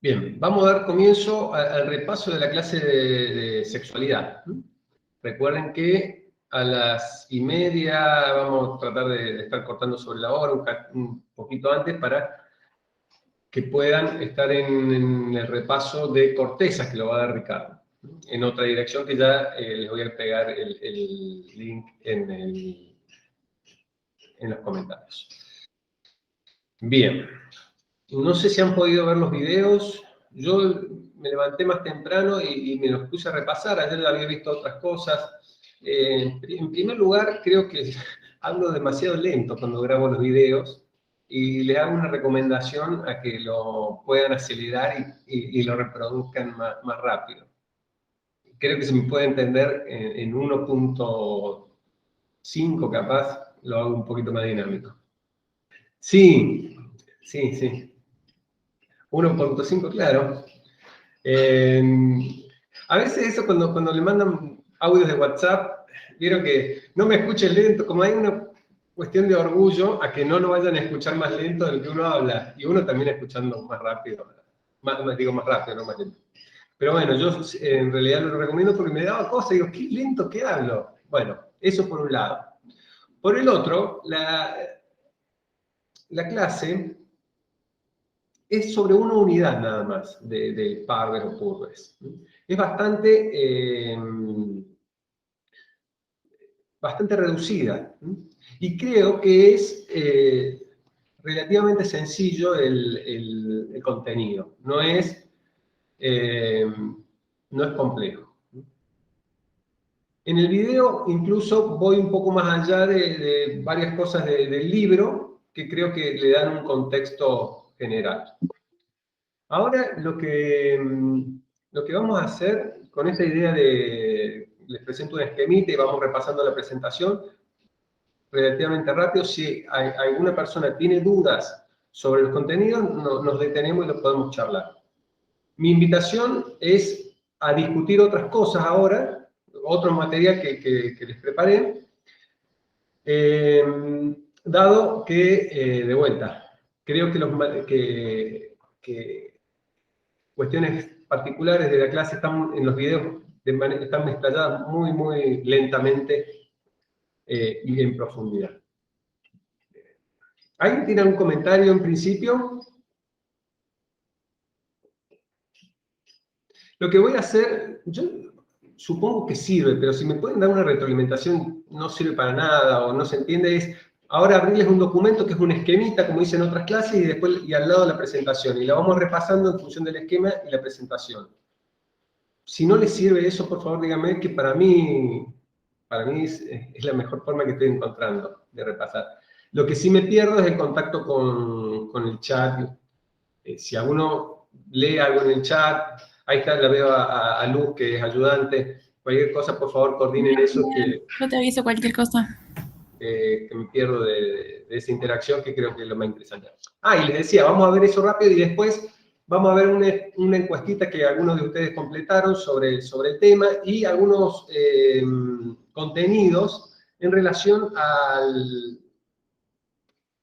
Bien, vamos a dar comienzo al repaso de la clase de sexualidad. Recuerden que a las 1:30 vamos a tratar de estar cortando sobre la hora, un poquito antes, para que puedan estar en el repaso de cortezas que lo va a dar Ricardo. En otra dirección que ya les voy a pegar el link en los comentarios. Bien, no sé si han podido ver los videos. Yo me levanté más temprano y me los puse a repasar. Ayer había visto otras cosas. En primer lugar, creo que hablo demasiado lento cuando grabo los videos y les hago una recomendación a que lo puedan acelerar y lo reproduzcan más rápido. Creo que se me puede entender en 1.5 capaz, lo hago un poquito más dinámico. Sí, sí, sí. 1.5, claro. A veces eso cuando le mandan audios de WhatsApp, vieron que no me escuchen lento, como hay una cuestión de orgullo a que no lo vayan a escuchar más lento del que uno habla, y uno también escuchando más rápido, digo más rápido, no más lento. Pero bueno, yo en realidad lo recomiendo porque me daba cosa, digo, qué lento que hablo. Bueno, eso por un lado. Por el otro, la clase es sobre una unidad nada más de Parvers o Purves. Es bastante reducida. Y creo que es relativamente sencillo el contenido. No es complejo. En el video incluso voy un poco más allá de varias cosas del libro que creo que le dan un contexto general. Ahora lo que vamos a hacer con esta idea les presento un esquemita y vamos repasando la presentación relativamente rápido. Si alguna persona tiene dudas sobre los contenidos, nos detenemos y lo podemos charlar. Mi invitación es a discutir otras cosas ahora, otro material que les preparé, dado que, de vuelta, creo que cuestiones particulares de la clase están en los videos, están explayadas muy, muy lentamente y en profundidad. ¿Alguien tiene algún comentario en principio? Lo que voy a hacer, yo supongo que sirve, pero si me pueden dar una retroalimentación, no sirve para nada o no se entiende, es ahora abrirles un documento que es un esquemita, como dicen en otras clases, y después y al lado la presentación. Y la vamos repasando en función del esquema y la presentación. Si no les sirve eso, por favor díganme, que para mí es la mejor forma que estoy encontrando de repasar. Lo que sí me pierdo es el contacto con el chat. Si alguno lee algo en el chat, ahí está, la veo a Luz, que es ayudante. Cualquier cosa, por favor, coordinen eso. Yo te aviso cualquier cosa. Que me pierdo de esa interacción, que creo que es lo más interesante. Y les decía, vamos a ver eso rápido y después vamos a ver una encuestita que algunos de ustedes completaron sobre el tema y algunos contenidos en relación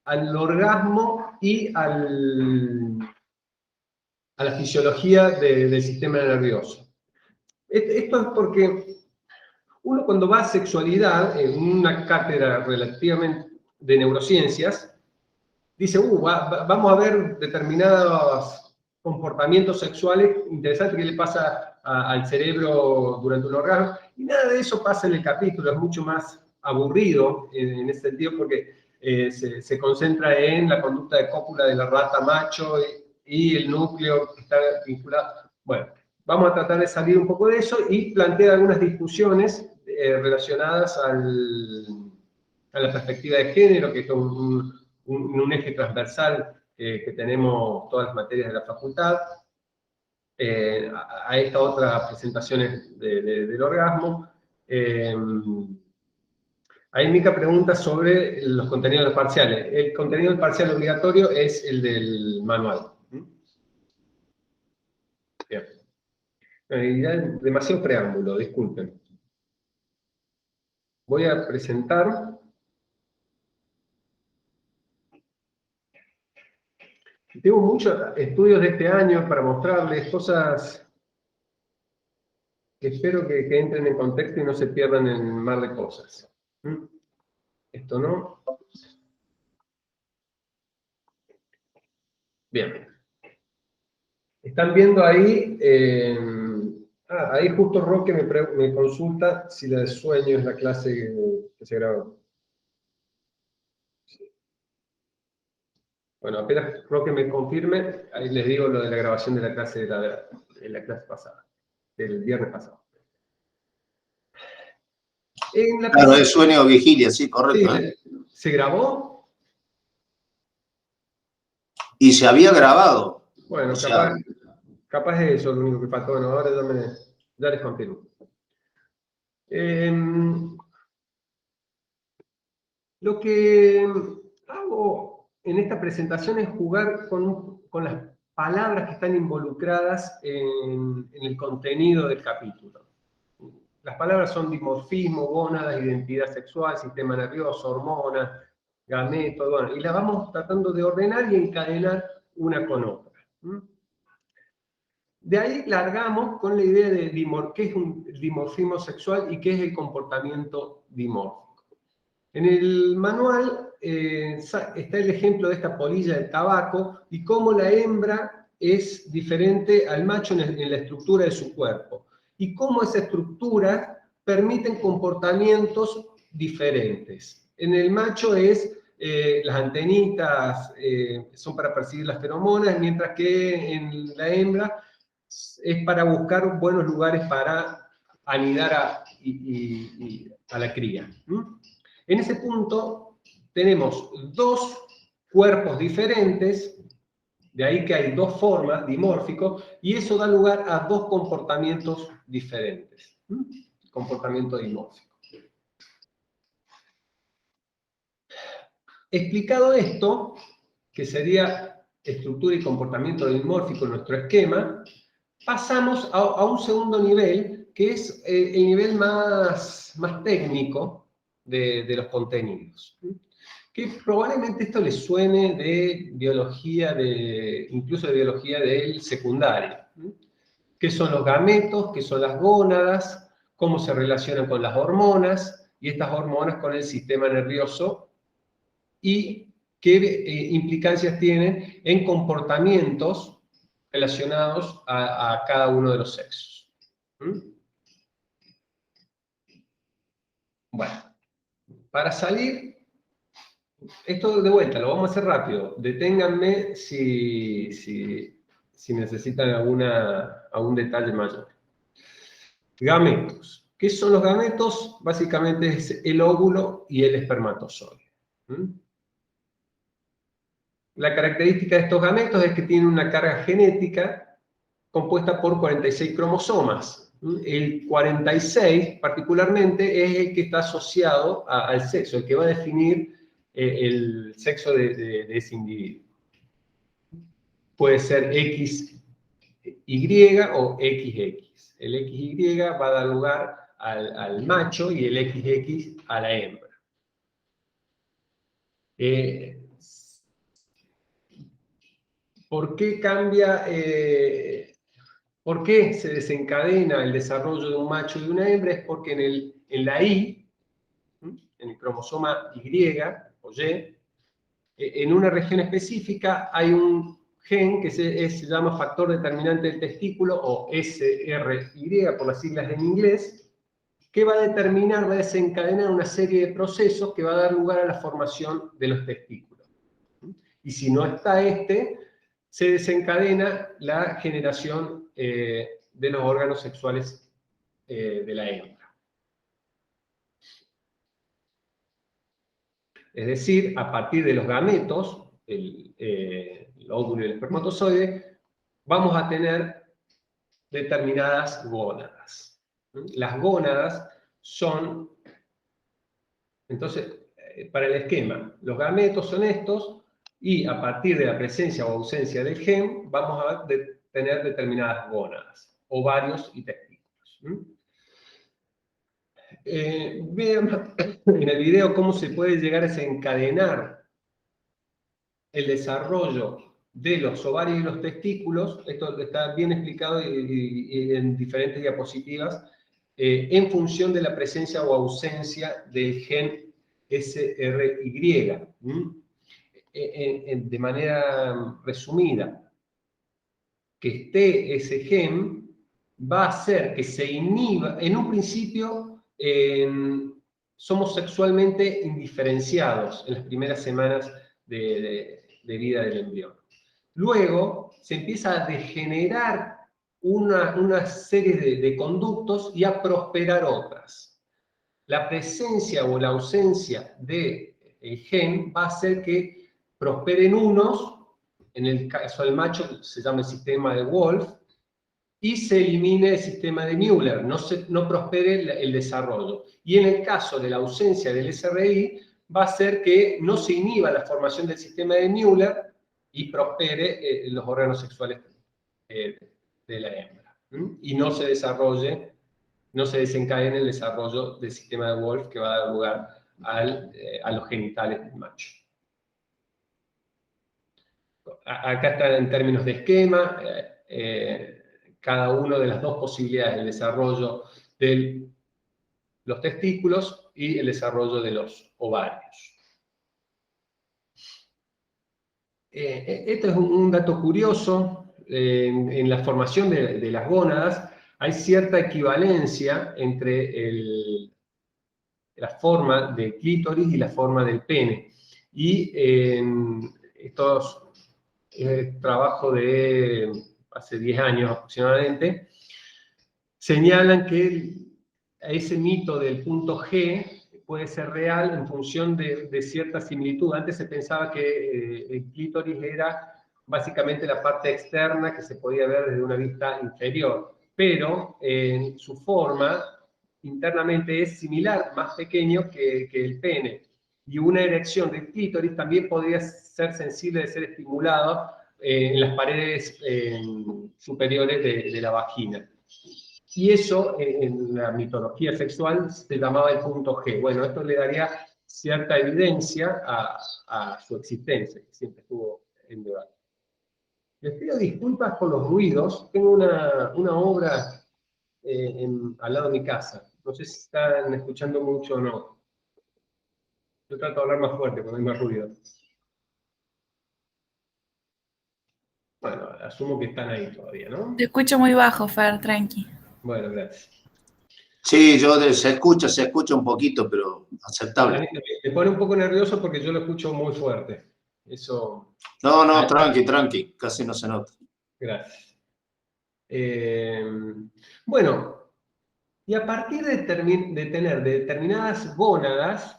al orgasmo y a la fisiología del sistema nervioso. Esto es porque uno cuando va a sexualidad, en una cátedra relativamente de neurociencias, dice, vamos a ver determinados comportamientos sexuales interesantes que le pasa al cerebro durante un orgasmo, y nada de eso pasa en el capítulo, es mucho más aburrido en ese sentido porque se concentra en la conducta de cópula de la rata macho y el núcleo que está vinculado. Bueno, vamos a tratar de salir un poco de eso y plantear algunas discusiones relacionadas a la perspectiva de género, que es un eje transversal que tenemos todas las materias de la facultad, a estas otras presentaciones del orgasmo. Ahí Mica pregunta sobre los contenidos parciales. El contenido parcial obligatorio es el del manual. Bien. Ya demasiado preámbulo, disculpen. Voy a presentar. Tengo muchos estudios de este año para mostrarles cosas que espero que entren en contexto y no se pierdan en el mar de cosas. Esto no. Bien. Están viendo ahí, ahí justo Roque me consulta si la de sueño es la clase que se grabó. Sí. Bueno, apenas Roque me confirme, ahí les digo lo de la grabación de la clase de la clase pasada, del viernes pasado. Claro, es sueño o vigilia, sí, correcto. Sí, ¿se grabó? Y se había grabado. Bueno, o sea, capaz es eso lo único que faltó. Bueno, ahora ya les confirmo. Lo que hago en esta presentación es jugar con las palabras que están involucradas en el contenido del capítulo. Las palabras son dimorfismo, gónadas, identidad sexual, sistema nervioso, hormonas, gametos, bueno, y las vamos tratando de ordenar y encadenar una con otra. De ahí largamos con la idea de qué es un dimorfismo sexual y qué es el comportamiento dimórfico. En el manual está el ejemplo de esta polilla de tabaco y cómo la hembra es diferente al macho en la estructura de su cuerpo y cómo esa estructura permite comportamientos diferentes. En el macho las antenitas son para percibir las feromonas, mientras que en la hembra es para buscar buenos lugares para anidar a la cría. En ese punto tenemos dos cuerpos diferentes, de ahí que hay dos formas dimórficos, y eso da lugar a dos comportamientos diferentes. Comportamiento dimórfico. Explicado esto, que sería estructura y comportamiento dimórfico en nuestro esquema, pasamos a un segundo nivel, que es el nivel más técnico de los contenidos. Que probablemente esto les suene de biología, incluso de biología del secundario. ¿Qué son los gametos? ¿Qué son las gónadas? ¿Cómo se relacionan con las hormonas? Y estas hormonas con el sistema nervioso. Y qué implicancias tienen en comportamientos relacionados a cada uno de los sexos. Bueno, para salir, esto de vuelta, lo vamos a hacer rápido. Deténganme si necesitan algún detalle mayor. Gametos. ¿Qué son los gametos? Básicamente es el óvulo y el espermatozoide. La característica de estos gametos es que tienen una carga genética compuesta por 46 cromosomas. El 46, particularmente, es el que está asociado al sexo, el que va a definir el sexo de ese individuo. Puede ser XY o XX. El XY va a dar lugar al macho y el XX a la hembra. ¿Por qué cambia? ¿Por qué se desencadena el desarrollo de un macho y de una hembra? Es porque en la Y, en el cromosoma Y o Y, en una región específica hay un gen que se llama factor determinante del testículo, o SRY por las siglas en inglés, que va a desencadenar una serie de procesos que va a dar lugar a la formación de los testículos. Y si no está se desencadena la generación de los órganos sexuales de la hembra. Es decir, a partir de los gametos, el óvulo y el espermatozoide, vamos a tener determinadas gónadas. Las gónadas son, entonces, para el esquema, los gametos son estos, y a partir de la presencia o ausencia del gen, vamos a tener determinadas gónadas, ovarios y testículos. Vean en el video cómo se puede llegar a desencadenar el desarrollo de los ovarios y los testículos, esto está bien explicado y en diferentes diapositivas, en función de la presencia o ausencia del gen SRY. De manera resumida, que esté ese gen va a hacer que se inhiba. En un principio somos sexualmente indiferenciados en las primeras semanas de vida del embrión. Luego se empieza a degenerar una serie de conductos y a prosperar otras. La presencia o la ausencia del gen va a hacer que prosperen unos, en el caso del macho se llama el sistema de Wolff, y se elimine el sistema de Müller, no prospere el desarrollo. Y en el caso de la ausencia del SRI, va a hacer que no se inhiba la formación del sistema de Müller y prospere los órganos sexuales de la hembra. Y no se desarrolle, no se desencadene el desarrollo del sistema de Wolff que va a dar lugar a los genitales del macho. Acá está en términos de esquema, cada una de las dos posibilidades, el desarrollo de los testículos y el desarrollo de los ovarios. Esto es un dato curioso. En la formación de las gónadas hay cierta equivalencia entre la forma del clítoris y la forma del pene. Y estos trabajo de hace 10 años aproximadamente, señalan que ese mito del punto G puede ser real en función de cierta similitud. Antes se pensaba que el clítoris era básicamente la parte externa que se podía ver desde una vista inferior, pero en su forma internamente es similar, más pequeño que el pene. Y una erección del clítoris también podría ser sensible de ser estimulado en las paredes superiores de la vagina. Y eso, en la mitología sexual, se llamaba el punto G. Bueno, esto le daría cierta evidencia a su existencia, que siempre estuvo en debate. Les pido disculpas por los ruidos. Tengo una obra al lado de mi casa. No sé si están escuchando mucho o no. Yo trato de hablar más fuerte cuando hay más ruido. Bueno, asumo que están ahí todavía, ¿no? Te escucho muy bajo, Fer, tranqui. Bueno, gracias. Sí, se escucha un poquito, pero aceptable. Me pone un poco nervioso porque yo lo escucho muy fuerte. Eso... No, tranqui, casi no se nota. Gracias. Bueno, y a partir de tener determinadas gónadas,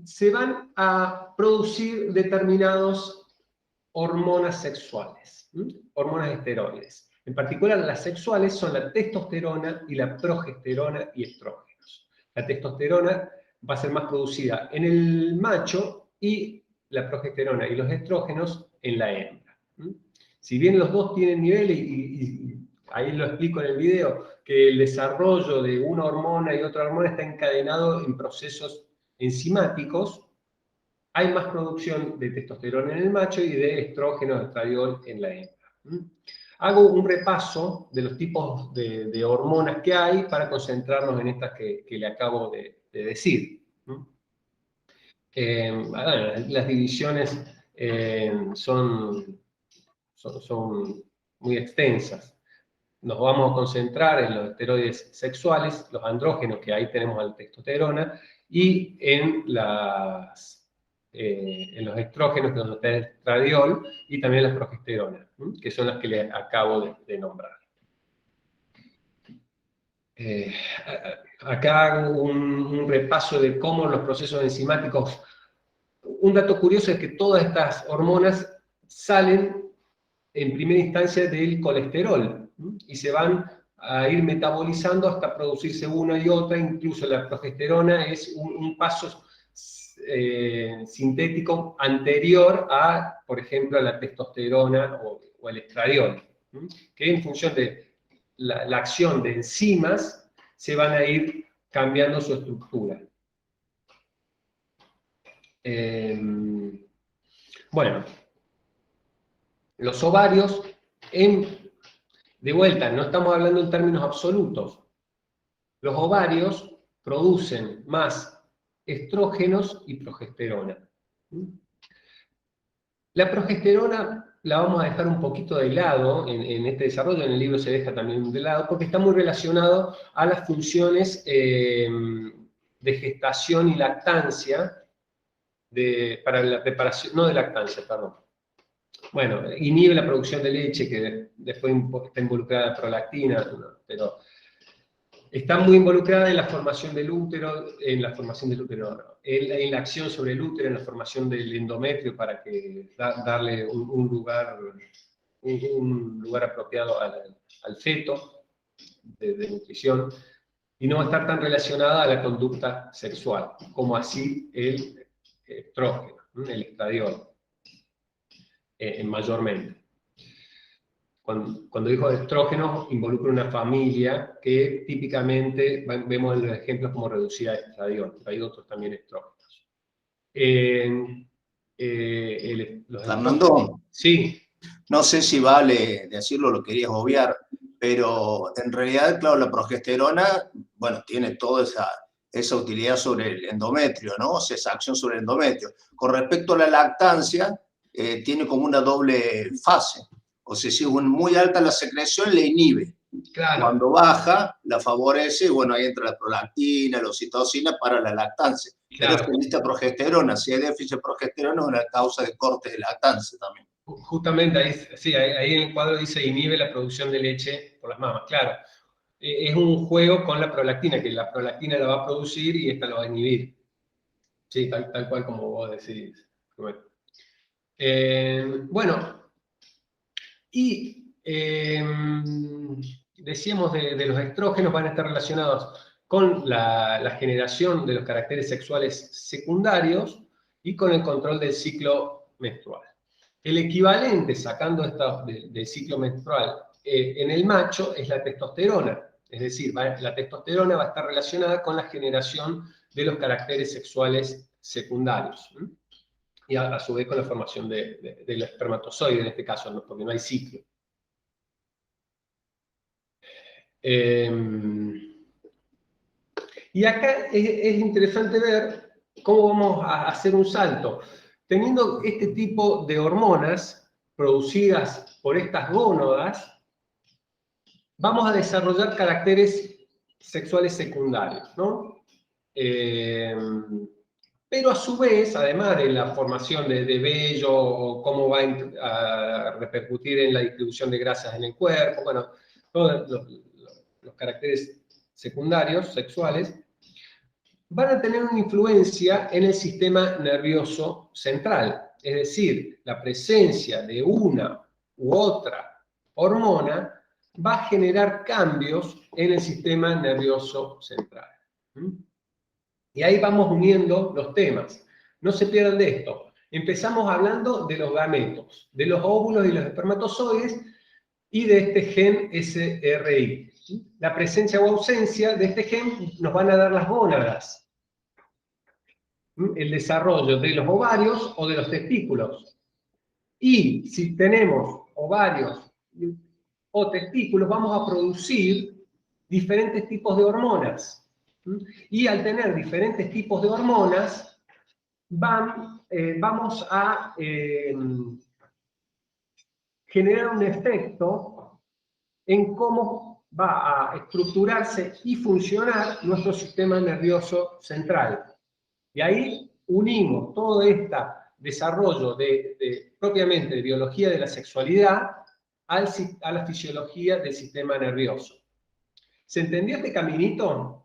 se van a producir determinadas hormonas sexuales, hormonas esteroides. En particular, las sexuales son la testosterona y la progesterona y estrógenos. La testosterona va a ser más producida en el macho y la progesterona y los estrógenos en la hembra. Si bien los dos tienen niveles, y ahí lo explico en el video, que el desarrollo de una hormona y otra hormona está encadenado en procesos enzimáticos, hay más producción de testosterona en el macho y de estrógeno, de estradiol en la hembra. Hago un repaso de los tipos de hormonas que hay para concentrarnos en estas que le acabo de decir. Las divisiones son muy extensas. Nos vamos a concentrar en los esteroides sexuales, los andrógenos, que ahí tenemos la testosterona, y en los estrógenos, que son el estradiol, y también las progesteronas, que son las que les acabo de nombrar. Acá hago un repaso de cómo los procesos enzimáticos. Un dato curioso es que todas estas hormonas salen en primera instancia del colesterol y se van a ir metabolizando hasta producirse una y otra. Incluso la progesterona es un paso sintético anterior a, por ejemplo, a la testosterona o el estradiol, que en función de la acción de enzimas se van a ir cambiando su estructura. Bueno, Los ovarios, de vuelta, no estamos hablando en términos absolutos. Los ovarios producen más estrógenos y progesterona. La progesterona la vamos a dejar un poquito de lado en este desarrollo, en el libro se deja también de lado, porque está muy relacionado a las funciones de gestación y lactancia, para la preparación, no de lactancia, perdón. Bueno, inhibe la producción de leche, que después está involucrada la prolactina, pero está muy involucrada en la formación del útero, en la acción sobre el útero, en la formación del endometrio para darle un lugar apropiado al feto de nutrición, y no va a estar tan relacionada a la conducta sexual, como así el estrógeno, el estradiol, mayormente. Cuando digo estrógeno, involucra una familia que típicamente vemos en los ejemplos como reducida a estradiol, pero hay otros también estrógenos. Fernando, sí. No sé si vale decirlo, lo querías obviar, pero en realidad, claro, la progesterona, bueno, tiene toda esa utilidad sobre el endometrio, ¿no? O sea, esa acción sobre el endometrio. Con respecto a la lactancia, tiene como una doble fase. O sea, si es muy alta la secreción, le inhibe. Claro. Cuando baja, la favorece, y bueno, ahí entra la prolactina, la oxitocina para la lactancia. Claro. Pero si necesita progesterona, si hay déficit de progesterona, es una causa de corte de lactancia también. Justamente ahí en el cuadro dice inhibe la producción de leche por las mamas. Claro, es un juego con la prolactina, que la prolactina la va a producir y esta la va a inhibir. Sí, tal cual como vos decís. Bueno, y decíamos de los estrógenos van a estar relacionados con la generación de los caracteres sexuales secundarios y con el control del ciclo menstrual. El equivalente, sacando esto del ciclo menstrual, en el macho es la testosterona. Es decir, la testosterona va a estar relacionada con la generación de los caracteres sexuales secundarios. Y a su vez con la formación del espermatozoide, en este caso, ¿no? Porque no hay ciclo. Y acá es interesante ver cómo vamos a hacer un salto. Teniendo este tipo de hormonas producidas por estas gónadas, vamos a desarrollar caracteres sexuales secundarios, ¿no? Pero a su vez, además de la formación de vello, o cómo va a repercutir en la distribución de grasas en el cuerpo, bueno, todos los caracteres secundarios, sexuales, van a tener una influencia en el sistema nervioso central. Es decir, la presencia de una u otra hormona va a generar cambios en el sistema nervioso central. Y ahí vamos uniendo los temas. No se pierdan de esto. Empezamos hablando de los gametos, de los óvulos y los espermatozoides y de este gen SRI. La presencia o ausencia de este gen nos van a dar las gónadas. El desarrollo de los ovarios o de los testículos. Y si tenemos ovarios o testículos, vamos a producir diferentes tipos de hormonas. Y al tener diferentes tipos de hormonas, vamos a generar un efecto en cómo va a estructurarse y funcionar nuestro sistema nervioso central. Y ahí unimos todo este desarrollo propiamente de biología de la sexualidad a la fisiología del sistema nervioso. ¿Se entendió este caminito?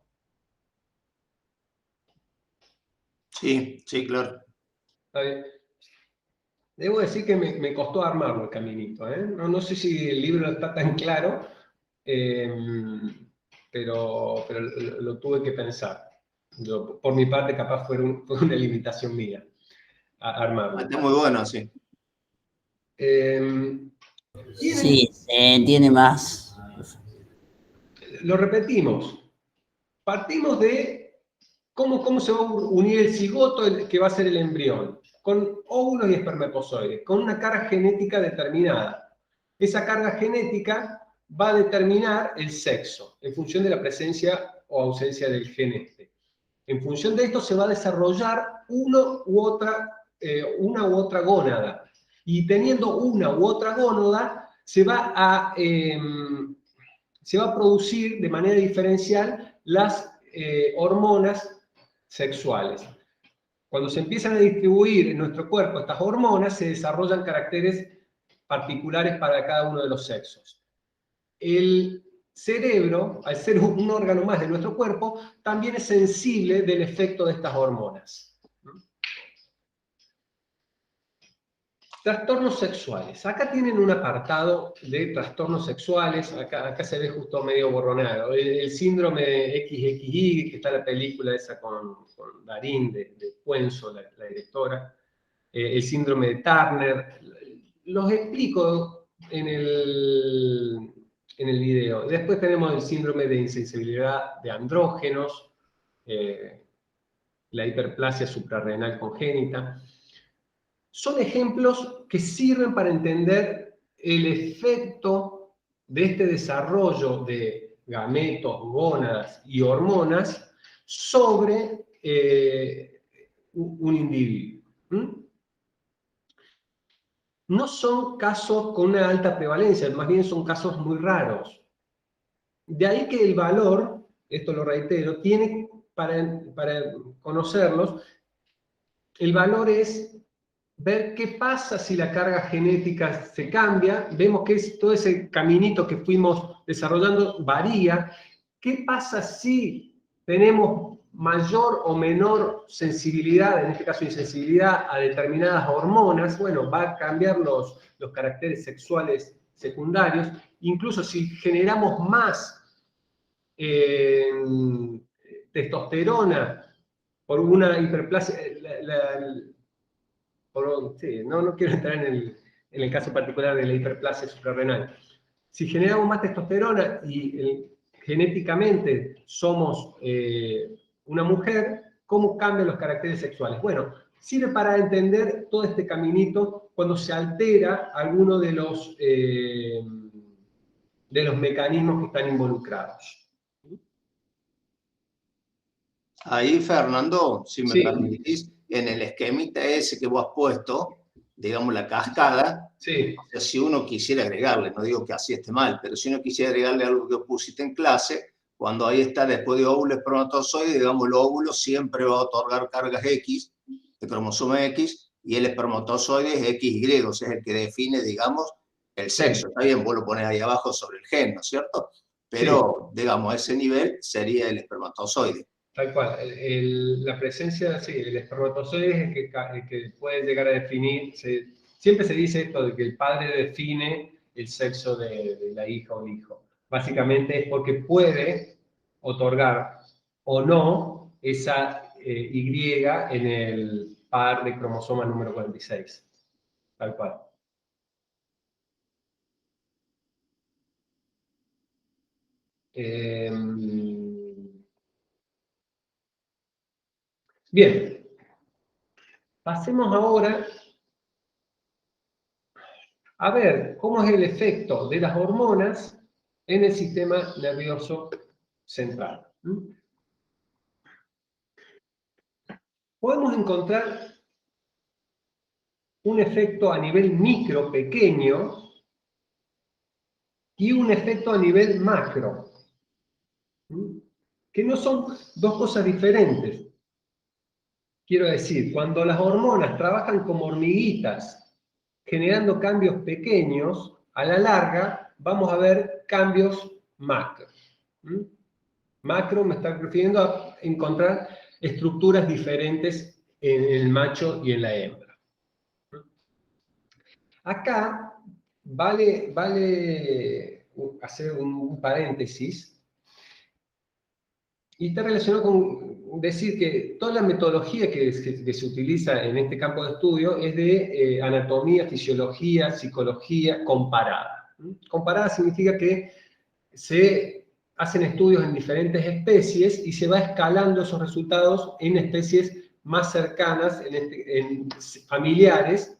Sí, sí, claro. Debo decir que me costó armarlo el caminito, ¿eh? No sé si el libro está tan claro, pero lo tuve que pensar. Por mi parte, capaz fue una limitación mía armarlo. Está muy bueno, sí. Sí, se entiende más. Lo repetimos. Partimos de cómo se va a unir el cigoto, que va a ser el embrión. con óvulos y espermatozoides, con una carga genética determinada. Esa carga genética va a determinar el sexo, en función de la presencia o ausencia del gen este. En función de esto se va a desarrollar una u otra gónada. Y teniendo una u otra gónada, se va a producir de manera diferencial las hormonas sexuales. Cuando se empiezan a distribuir en nuestro cuerpo estas hormonas, se desarrollan caracteres particulares para cada uno de los sexos. El cerebro, al ser un órgano más de nuestro cuerpo, también es sensible del efecto de estas hormonas. Trastornos sexuales. Acá tienen un apartado de trastornos sexuales, acá se ve justo medio borronado. El síndrome XXI, que está en la película esa con Darín, de Puenzo, la directora. El síndrome de Turner. Los explico en el video. Después tenemos el síndrome de insensibilidad de andrógenos, la hiperplasia suprarrenal congénita. Son ejemplos que sirven para entender el efecto de este desarrollo de gametos, gónadas y hormonas sobre un individuo. No son casos con una alta prevalencia, más bien son casos muy raros. De ahí que el valor, esto lo reitero, tiene para conocerlos, el valor es ver qué pasa si la carga genética se cambia. Vemos que todo ese caminito que fuimos desarrollando varía. ¿Qué pasa si tenemos mayor o menor sensibilidad, en este caso insensibilidad, a determinadas hormonas? Bueno, va a cambiar los caracteres sexuales secundarios. Incluso si generamos más testosterona por una hiperplasia, sí, no quiero entrar en el caso particular de la hiperplasia suprarrenal. Si generamos más testosterona y genéticamente somos una mujer, ¿cómo cambian los caracteres sexuales? Bueno, sirve para entender todo este caminito cuando se altera alguno de los mecanismos que están involucrados. Ahí, Fernando, si me Sí. permitís, en el esquemita ese que vos has puesto, digamos la cascada, Sí. o sea, si uno quisiera agregarle, no digo que así esté mal, pero si uno quisiera agregarle algo que pusiste en clase, cuando ahí está después de óvulo espermatozoide, digamos, el óvulo siempre va a otorgar cargas X, de cromosoma X, y el espermatozoide es XY, o sea, es el que define, digamos, el sexo. Sí. Está bien, vos lo pones ahí abajo sobre el gen, ¿no es cierto? Pero, digamos, a ese nivel sería el espermatozoide. Tal cual. La presencia, sí, el espermatozoide es el que puede llegar a definir. Siempre se dice esto de que el padre define el sexo de la hija o el hijo. Básicamente es porque puede otorgar o no esa Y en el par de cromosomas número 46. Tal cual. Bien, pasemos ahora a ver cómo es el efecto de las hormonas en el sistema nervioso central. Podemos encontrar un efecto a nivel micro, pequeño, y un efecto a nivel macro, que no son dos cosas diferentes. Quiero decir, cuando las hormonas trabajan como hormiguitas, generando cambios pequeños, a la larga vamos a ver cambios macro. Macro me está refiriendo a encontrar estructuras diferentes en el macho y en la hembra. Acá vale hacer un paréntesis, y está relacionado con decir que toda la metodología que se utiliza en este campo de estudio es de anatomía, fisiología, psicología comparada. Comparada significa que se hacen estudios en diferentes especies y se va escalando esos resultados en especies más cercanas, familiares,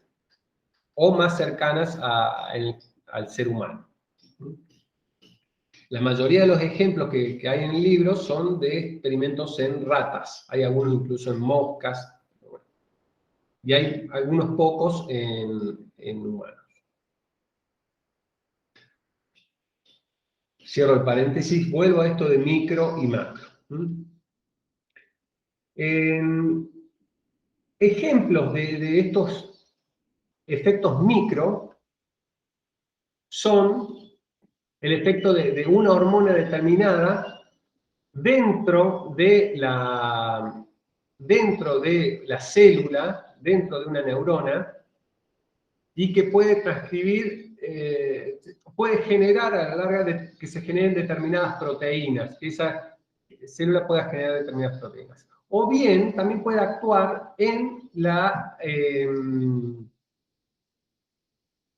o más cercanas al ser humano. La mayoría de los ejemplos que hay en el libro son de experimentos en ratas, hay algunos incluso en moscas, y hay algunos pocos en humanos. Cierro el paréntesis, vuelvo a esto de micro y macro. Ejemplos de estos efectos micro son el efecto de una hormona determinada dentro de la célula, dentro de una neurona, y que puede transcribir, puede generar a la larga que se generen determinadas proteínas, que esa célula pueda generar determinadas proteínas. O bien, también puede actuar en la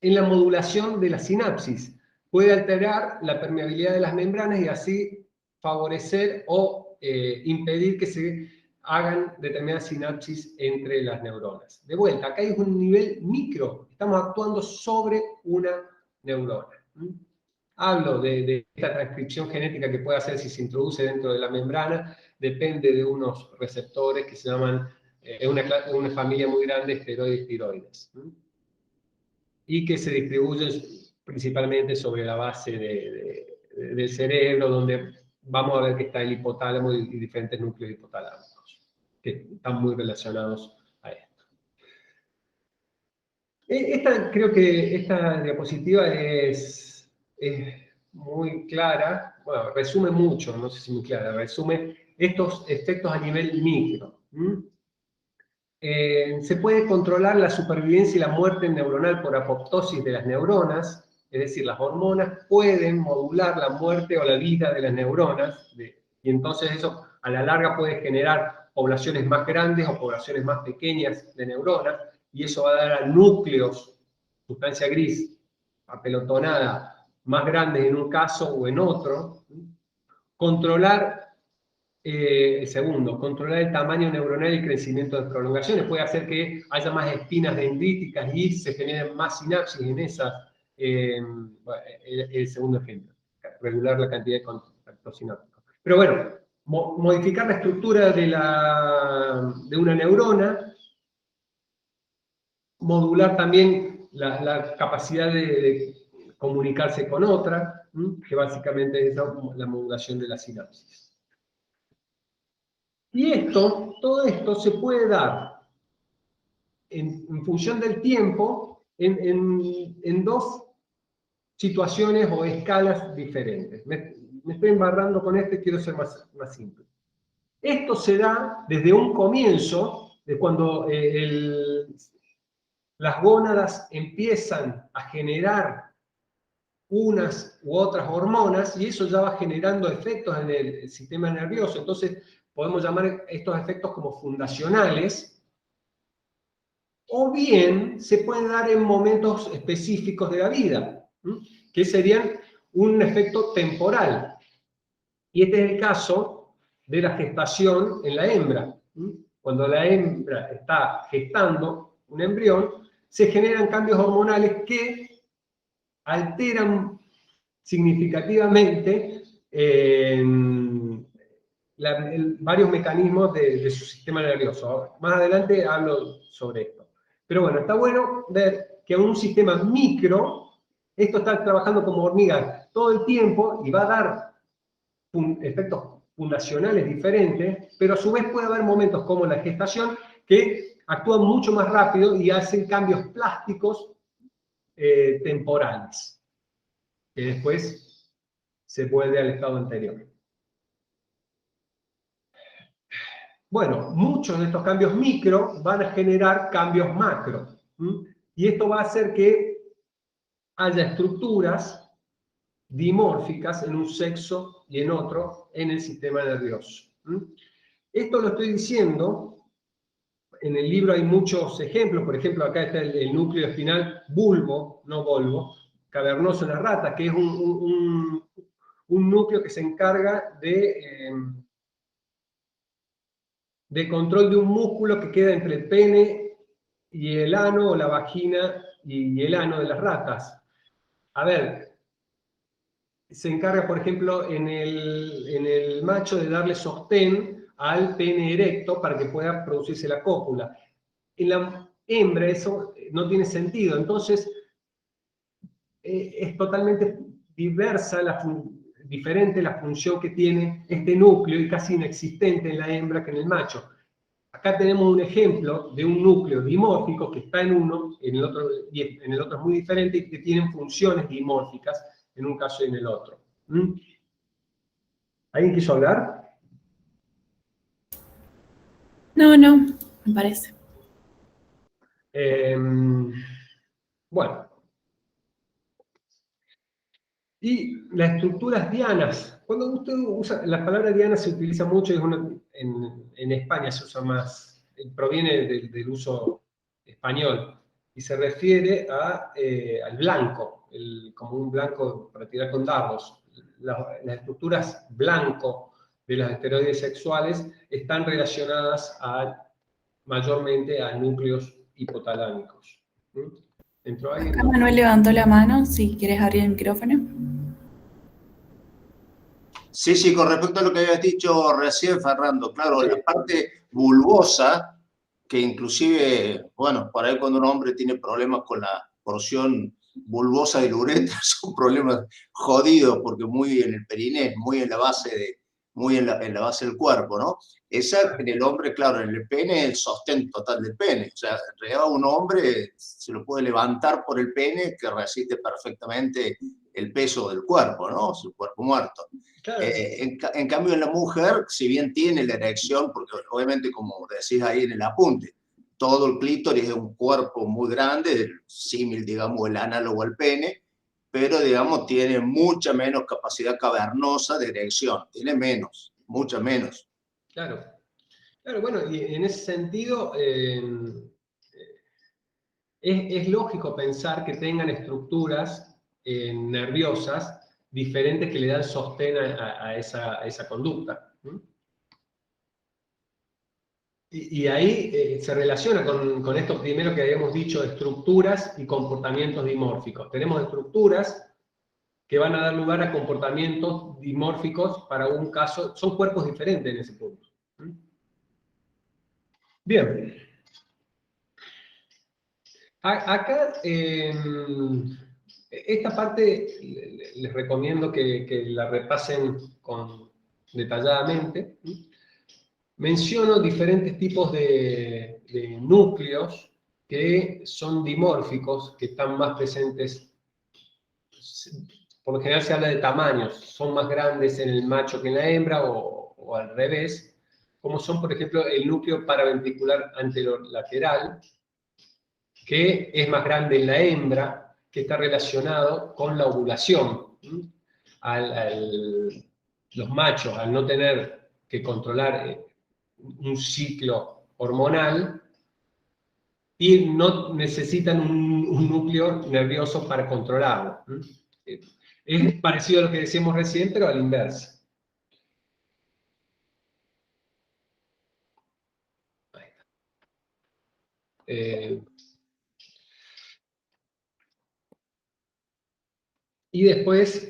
modulación de la sinapsis. Puede alterar la permeabilidad de las membranas y así favorecer o impedir que se hagan determinadas sinapsis entre las neuronas. De vuelta, acá hay un nivel micro, estamos actuando sobre una neurona. Hablo de esta transcripción genética que puede hacer si se introduce dentro de la membrana, depende de unos receptores que se llaman, una familia muy grande, esteroides y tiroides, y que se distribuyen principalmente sobre la base del cerebro, donde vamos a ver que está el hipotálamo y diferentes núcleos hipotalámicos, que están muy relacionados a esto. Creo que esta diapositiva es muy clara, bueno, resume mucho, no sé si muy clara, resume estos efectos a nivel micro. Se puede controlar la supervivencia y la muerte neuronal por apoptosis de las neuronas, es decir, las hormonas pueden modular la muerte o la vida de las neuronas, y entonces eso a la larga puede generar poblaciones más grandes o poblaciones más pequeñas de neuronas, y eso va a dar a núcleos, sustancia gris, apelotonada, más grandes en un caso o en otro. Controlar segundo, controlar el tamaño neuronal y el crecimiento de prolongaciones. Puede hacer que haya más espinas dendríticas y se generen más sinapsis en esas. El segundo ejemplo, regular la cantidad de contactos sinápticos. Pero bueno, modificar la estructura de una neurona, modular también la capacidad de comunicarse con otra, que básicamente es la modulación de la sinapsis. Y todo esto se puede dar en función del tiempo en dos situaciones o escalas diferentes. Me estoy embarrando con esto y quiero ser más simple. Esto se da desde un comienzo, de cuando las gónadas empiezan a generar unas u otras hormonas, y eso ya va generando efectos en el sistema nervioso. Entonces, podemos llamar estos efectos como fundacionales, o bien se pueden dar en momentos específicos de la vida, que serían un efecto temporal. Y este es el caso de la gestación en la hembra. Cuando la hembra está gestando un embrión, se generan cambios hormonales que alteran significativamente varios mecanismos de su sistema nervioso. Más adelante hablo sobre esto. Pero bueno, está bueno ver que en un sistema micro, esto está trabajando como hormiga todo el tiempo y va a dar efectos fundacionales diferentes, pero a su vez puede haber momentos como la gestación que actúan mucho más rápido y hacen cambios plásticos temporales, que después se vuelve al estado anterior. Bueno, muchos de estos cambios micro van a generar cambios macro. Y esto va a hacer que haya estructuras dimórficas en un sexo y en otro en el sistema nervioso. Esto lo estoy diciendo, en el libro hay muchos ejemplos, por ejemplo acá está el núcleo espinal bulbo, no volvo, cavernoso en la rata, que es un núcleo que se encarga de de control de un músculo que queda entre el pene y el ano, o la vagina y el ano de las ratas. A ver, se encarga, por ejemplo, en el macho de darle sostén al pene erecto para que pueda producirse la cópula. En la hembra eso no tiene sentido, entonces es totalmente diferente la función que tiene este núcleo y casi inexistente en la hembra que en el macho. Acá tenemos un ejemplo de un núcleo dimórfico que está en uno, en el otro es muy diferente, y que tienen funciones dimórficas en un caso y en el otro. ¿Alguien quiso hablar? No, me parece. Bueno. Y las estructuras dianas. Cuando usted usa, la palabra diana se utiliza mucho, en España se usa más, proviene del uso español, y se refiere al blanco, como un blanco para tirar con dardos. Las estructuras blanco de los esteroides sexuales están relacionadas mayormente a núcleos hipotalámicos. ¿Entró alguien? Acá Manuel levantó la mano, si quieres abrir el micrófono. Sí, con respecto a lo que habías dicho recién, Fernando, claro, la parte bulbosa, que inclusive, bueno, por ahí cuando un hombre tiene problemas con la porción bulbosa del uretra, son problemas jodidos, porque muy en el periné, muy en la base del cuerpo, ¿no? Esa en el hombre, claro, en el pene, el sostén total del pene. O sea, en realidad un hombre se lo puede levantar por el pene, que resiste perfectamente el peso del cuerpo, ¿no? Su cuerpo muerto. Claro. En cambio, en la mujer, si bien tiene la erección, porque obviamente, como decís ahí en el apunte, todo el clítoris es un cuerpo muy grande, símil, digamos, el análogo al pene, pero, digamos, tiene mucha menos capacidad cavernosa de erección, tiene menos, mucha menos. Claro, bueno, y en ese sentido es lógico pensar que tengan estructuras nerviosas diferentes que le dan sostén a esa conducta. Y ahí se relaciona con esto primero que habíamos dicho, estructuras y comportamientos dimórficos. Tenemos estructuras que van a dar lugar a comportamientos dimórficos para un caso, son cuerpos diferentes en ese punto. Bien. Acá, esta parte les recomiendo que la repasen detalladamente. Menciono diferentes tipos de núcleos que son dimórficos, que están más presentes. Por lo general se habla de tamaños, son más grandes en el macho que en la hembra, o al revés, como son, por ejemplo, el núcleo paraventricular anterolateral, que es más grande en la hembra, que está relacionado con la ovulación. Los machos, al no tener que controlar un ciclo hormonal, y no necesitan un núcleo nervioso para controlarlo. Es parecido a lo que decíamos recién, pero a la inversa. Ahí está. Y después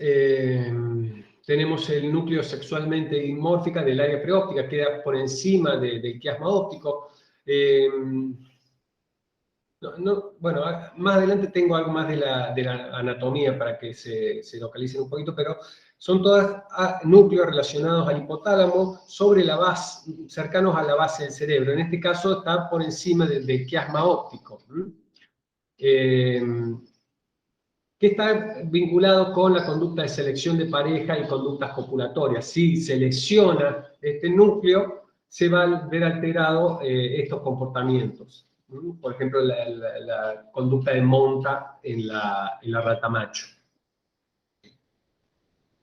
tenemos el núcleo sexualmente dimórfica del área preóptica, queda por encima del quiasma óptico. Bueno, más adelante tengo algo más de la anatomía para que se localicen un poquito, pero son todos núcleos relacionados al hipotálamo, sobre la base, cercanos a la base del cerebro. En este caso está por encima del quiasma óptico. Que está vinculado con la conducta de selección de pareja y conductas copulatorias. Si se lesiona este núcleo, se van a ver alterados estos comportamientos. Por ejemplo, la conducta de monta en la rata macho.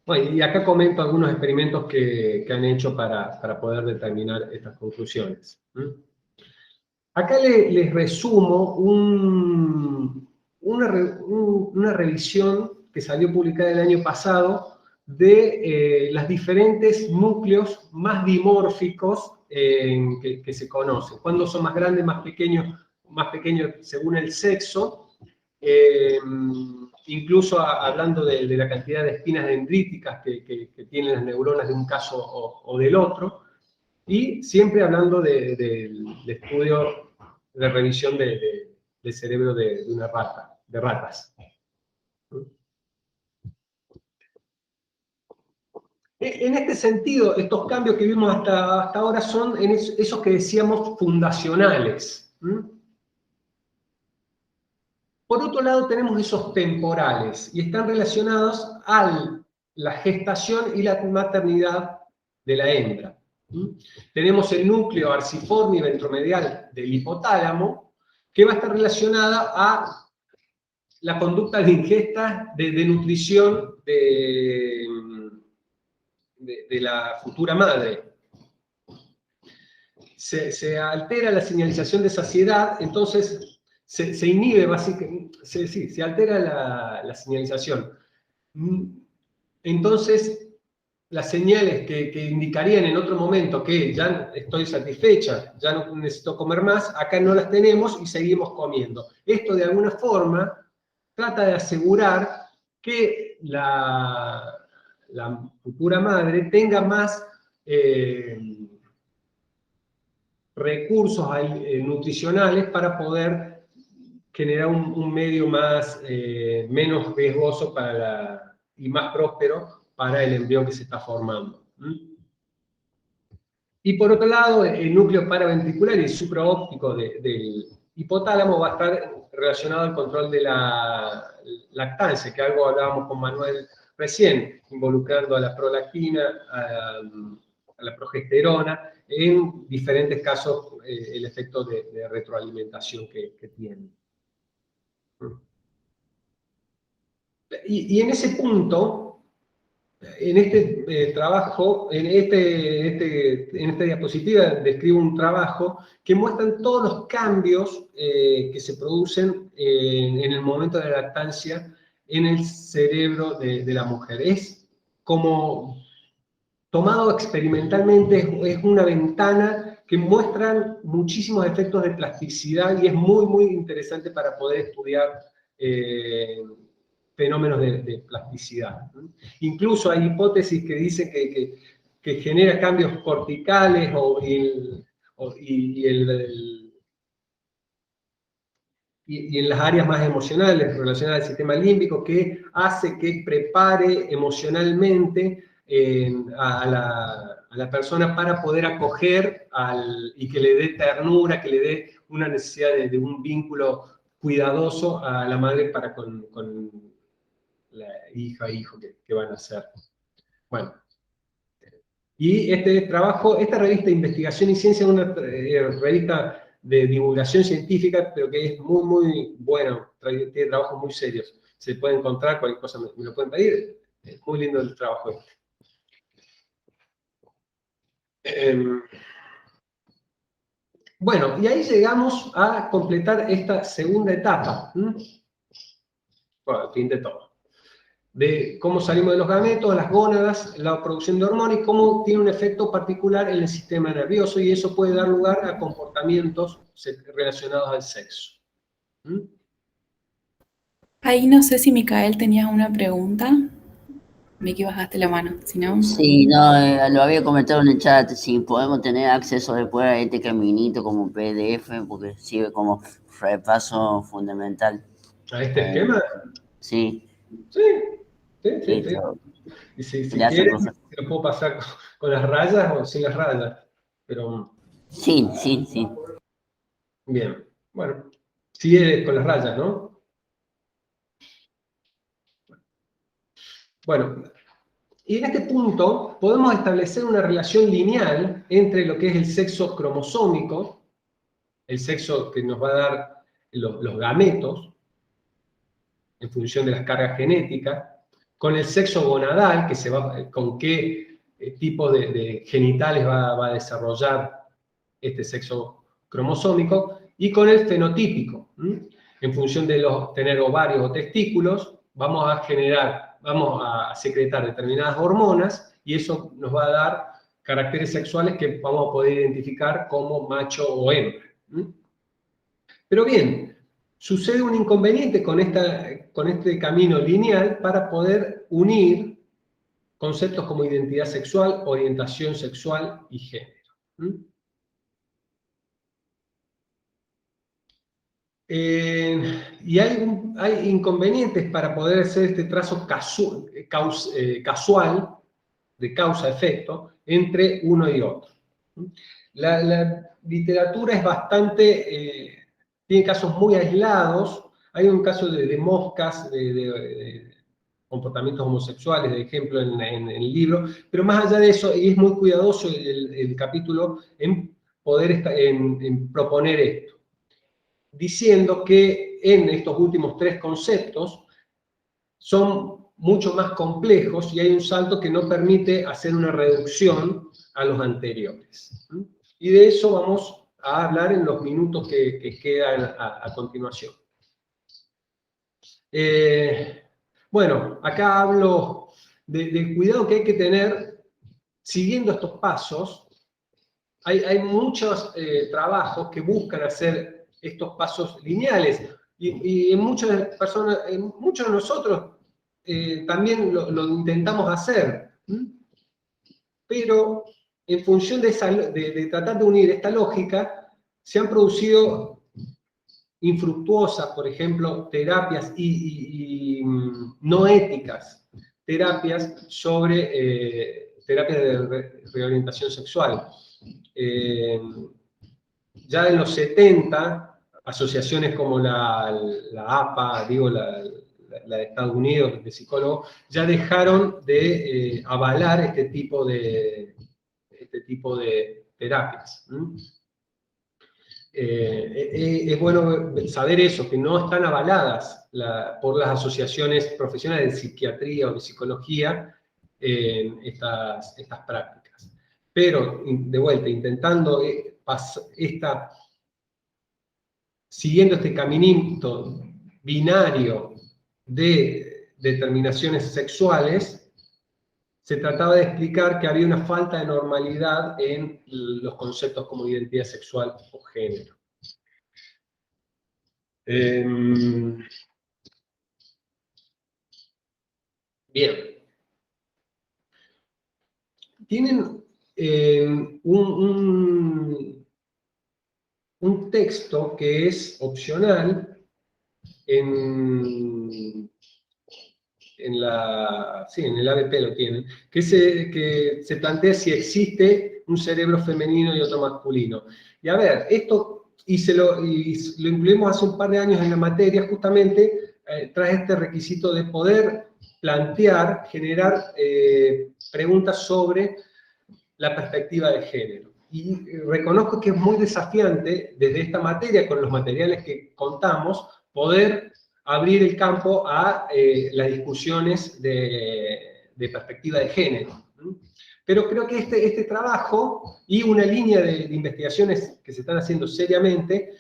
Bueno, y acá comento algunos experimentos que han hecho para poder determinar estas conclusiones. Acá les resumo una revisión que salió publicada el año pasado de los diferentes núcleos más dimórficos que se conocen. ¿Cuándo son más grandes, más pequeños según el sexo? Incluso hablando de la cantidad de espinas dendríticas que tienen las neuronas de un caso o del otro, y siempre hablando del estudio, de revisión del cerebro de una rata, de ratas. En este sentido, estos cambios que vimos hasta ahora son esos que decíamos fundacionales. Por otro lado, tenemos esos temporales, y están relacionados a la gestación y la maternidad de la hembra. Tenemos el núcleo arciforme y ventromedial del hipotálamo, que va a estar relacionada a la conducta de ingesta, de nutrición de la futura madre. Se altera la señalización de saciedad, entonces se inhibe básicamente, se altera la señalización. Entonces, las señales que indicarían en otro momento que ya estoy satisfecha, ya no necesito comer más, acá no las tenemos y seguimos comiendo. Esto de alguna forma trata de asegurar que la futura madre tenga más recursos nutricionales para poder generar un medio menos riesgoso y más próspero para el embrión que se está formando. Y por otro lado, el núcleo paraventricular y supraóptico del hipotálamo va a estar relacionado al control de la lactancia, que algo hablábamos con Manuel recién, involucrando a la prolactina, a la progesterona, en diferentes casos el efecto de retroalimentación que tiene. Y en ese punto, en este trabajo, en esta diapositiva describo un trabajo que muestra todos los cambios que se producen en el momento de la lactancia en el cerebro de la mujer. Es como tomado experimentalmente, es una ventana que muestra muchísimos efectos de plasticidad y es muy, muy interesante para poder estudiar fenómenos de plasticidad. Incluso hay hipótesis que dicen que genera cambios corticales y en las áreas más emocionales relacionadas al sistema límbico, que hace que prepare emocionalmente a la persona para poder acoger y que le dé ternura, que le dé una necesidad de un vínculo cuidadoso a la madre para con la hija e hijo que van a ser. Bueno, y esta revista Investigación y Ciencia es una revista de divulgación científica, pero que es muy, muy buena, tiene trabajos muy serios. Se puede encontrar, cualquier cosa me lo pueden pedir, es muy lindo el trabajo este. Bueno, y ahí llegamos a completar esta segunda etapa. Bueno, al fin de todo. De cómo salimos de los gametos, las gónadas, la producción de hormonas y cómo tiene un efecto particular en el sistema nervioso, y eso puede dar lugar a comportamientos relacionados al sexo. Ahí no sé si Micael tenías una pregunta. Vi que bajaste la mano, si no... Sí, no, lo había comentado en el chat, si podemos tener acceso después a este caminito como PDF, porque sirve como repaso fundamental. ¿A este esquema? Sí. Sí. Y si quieres, te lo puedo pasar con las rayas o sin las rayas. Pero... Sí. Bien, bueno, sigue con las rayas, ¿no? Bueno, y en este punto podemos establecer una relación lineal entre lo que es el sexo cromosómico, el sexo que nos va a dar los gametos, en función de las cargas genéticas, con el sexo gonadal, con qué tipo de genitales va a desarrollar este sexo cromosómico, y con el fenotípico. En función de tener ovarios o testículos, vamos a secretar determinadas hormonas, y eso nos va a dar caracteres sexuales que vamos a poder identificar como macho o hembra. Pero bien, sucede un inconveniente con este camino lineal para poder unir conceptos como identidad sexual, orientación sexual y género. Y hay inconvenientes para poder hacer este trazo casual, de causa-efecto, entre uno y otro. La literatura es bastante, tiene casos muy aislados. Hay un caso de moscas, de comportamientos homosexuales, de ejemplo, en el libro, pero más allá de eso, y es muy cuidadoso el capítulo en poder en proponer esto, diciendo que en estos últimos 3 conceptos son mucho más complejos y hay un salto que no permite hacer una reducción a los anteriores. Y de eso vamos a hablar en los minutos que quedan a continuación. Bueno, acá hablo del cuidado que hay que tener siguiendo estos pasos. Hay muchos trabajos que buscan hacer estos pasos lineales y en muchas personas, en muchos de nosotros también lo intentamos hacer. Pero en función de tratar de unir esta lógica, se han producido infructuosas, por ejemplo, terapias y no éticas, terapias sobre terapias de reorientación sexual. Ya en los 70, asociaciones como la APA, digo, la de Estados Unidos, de psicólogos, ya dejaron de avalar este tipo de terapias. Es bueno saber eso, que no están avaladas por las asociaciones profesionales de psiquiatría o de psicología estas prácticas. Pero, de vuelta, intentando siguiendo este caminito binario de determinaciones sexuales, se trataba de explicar que había una falta de normalidad en los conceptos como identidad sexual o género. Bien. Tienen un texto que es opcional en el ABP lo tienen, que se plantea si existe un cerebro femenino y otro masculino. Y a ver, esto, lo incluimos hace un par de años en la materia, justamente trae este requisito de poder plantear, generar preguntas sobre la perspectiva de género. Y reconozco que es muy desafiante desde esta materia, con los materiales que contamos, poder abrir el campo a las discusiones de perspectiva de género. Pero creo que este trabajo y una línea de investigaciones que se están haciendo seriamente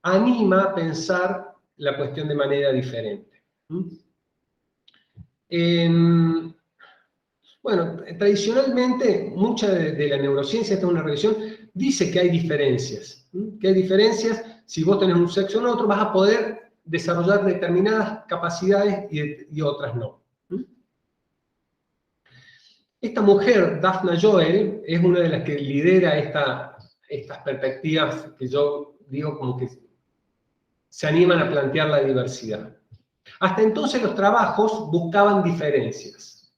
anima a pensar la cuestión de manera diferente. Bueno, tradicionalmente, mucha de la neurociencia, esta es una revisión, dice que hay diferencias. Que hay diferencias, si vos tenés un sexo o no otro, vas a poder desarrollar determinadas capacidades y otras no. Esta mujer, Daphna Joel, es una de las que lidera estas perspectivas que yo digo como que se animan a plantear la diversidad. Hasta entonces los trabajos buscaban diferencias.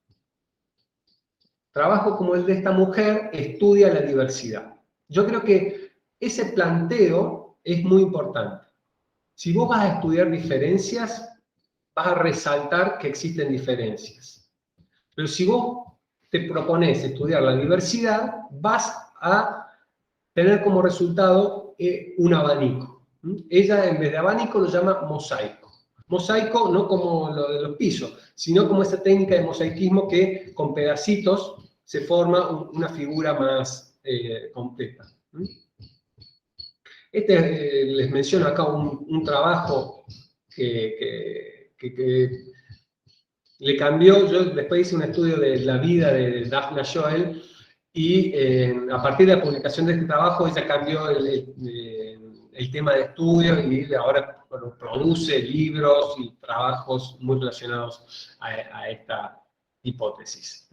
Trabajo como el de esta mujer estudia la diversidad. Yo creo que ese planteo es muy importante. Si vos vas a estudiar diferencias, vas a resaltar que existen diferencias. Pero si vos te propones estudiar la diversidad, vas a tener como resultado un abanico. Ella, en vez de abanico, lo llama mosaico. Mosaico no como lo de los pisos, sino como esa técnica de mosaicismo que con pedacitos se forma una figura más completa. Les menciono acá un trabajo que le cambió. Yo después hice un estudio de la vida de Daphna Joel y a partir de la publicación de este trabajo ella cambió el tema de estudio y ahora bueno, produce libros y trabajos muy relacionados a esta hipótesis.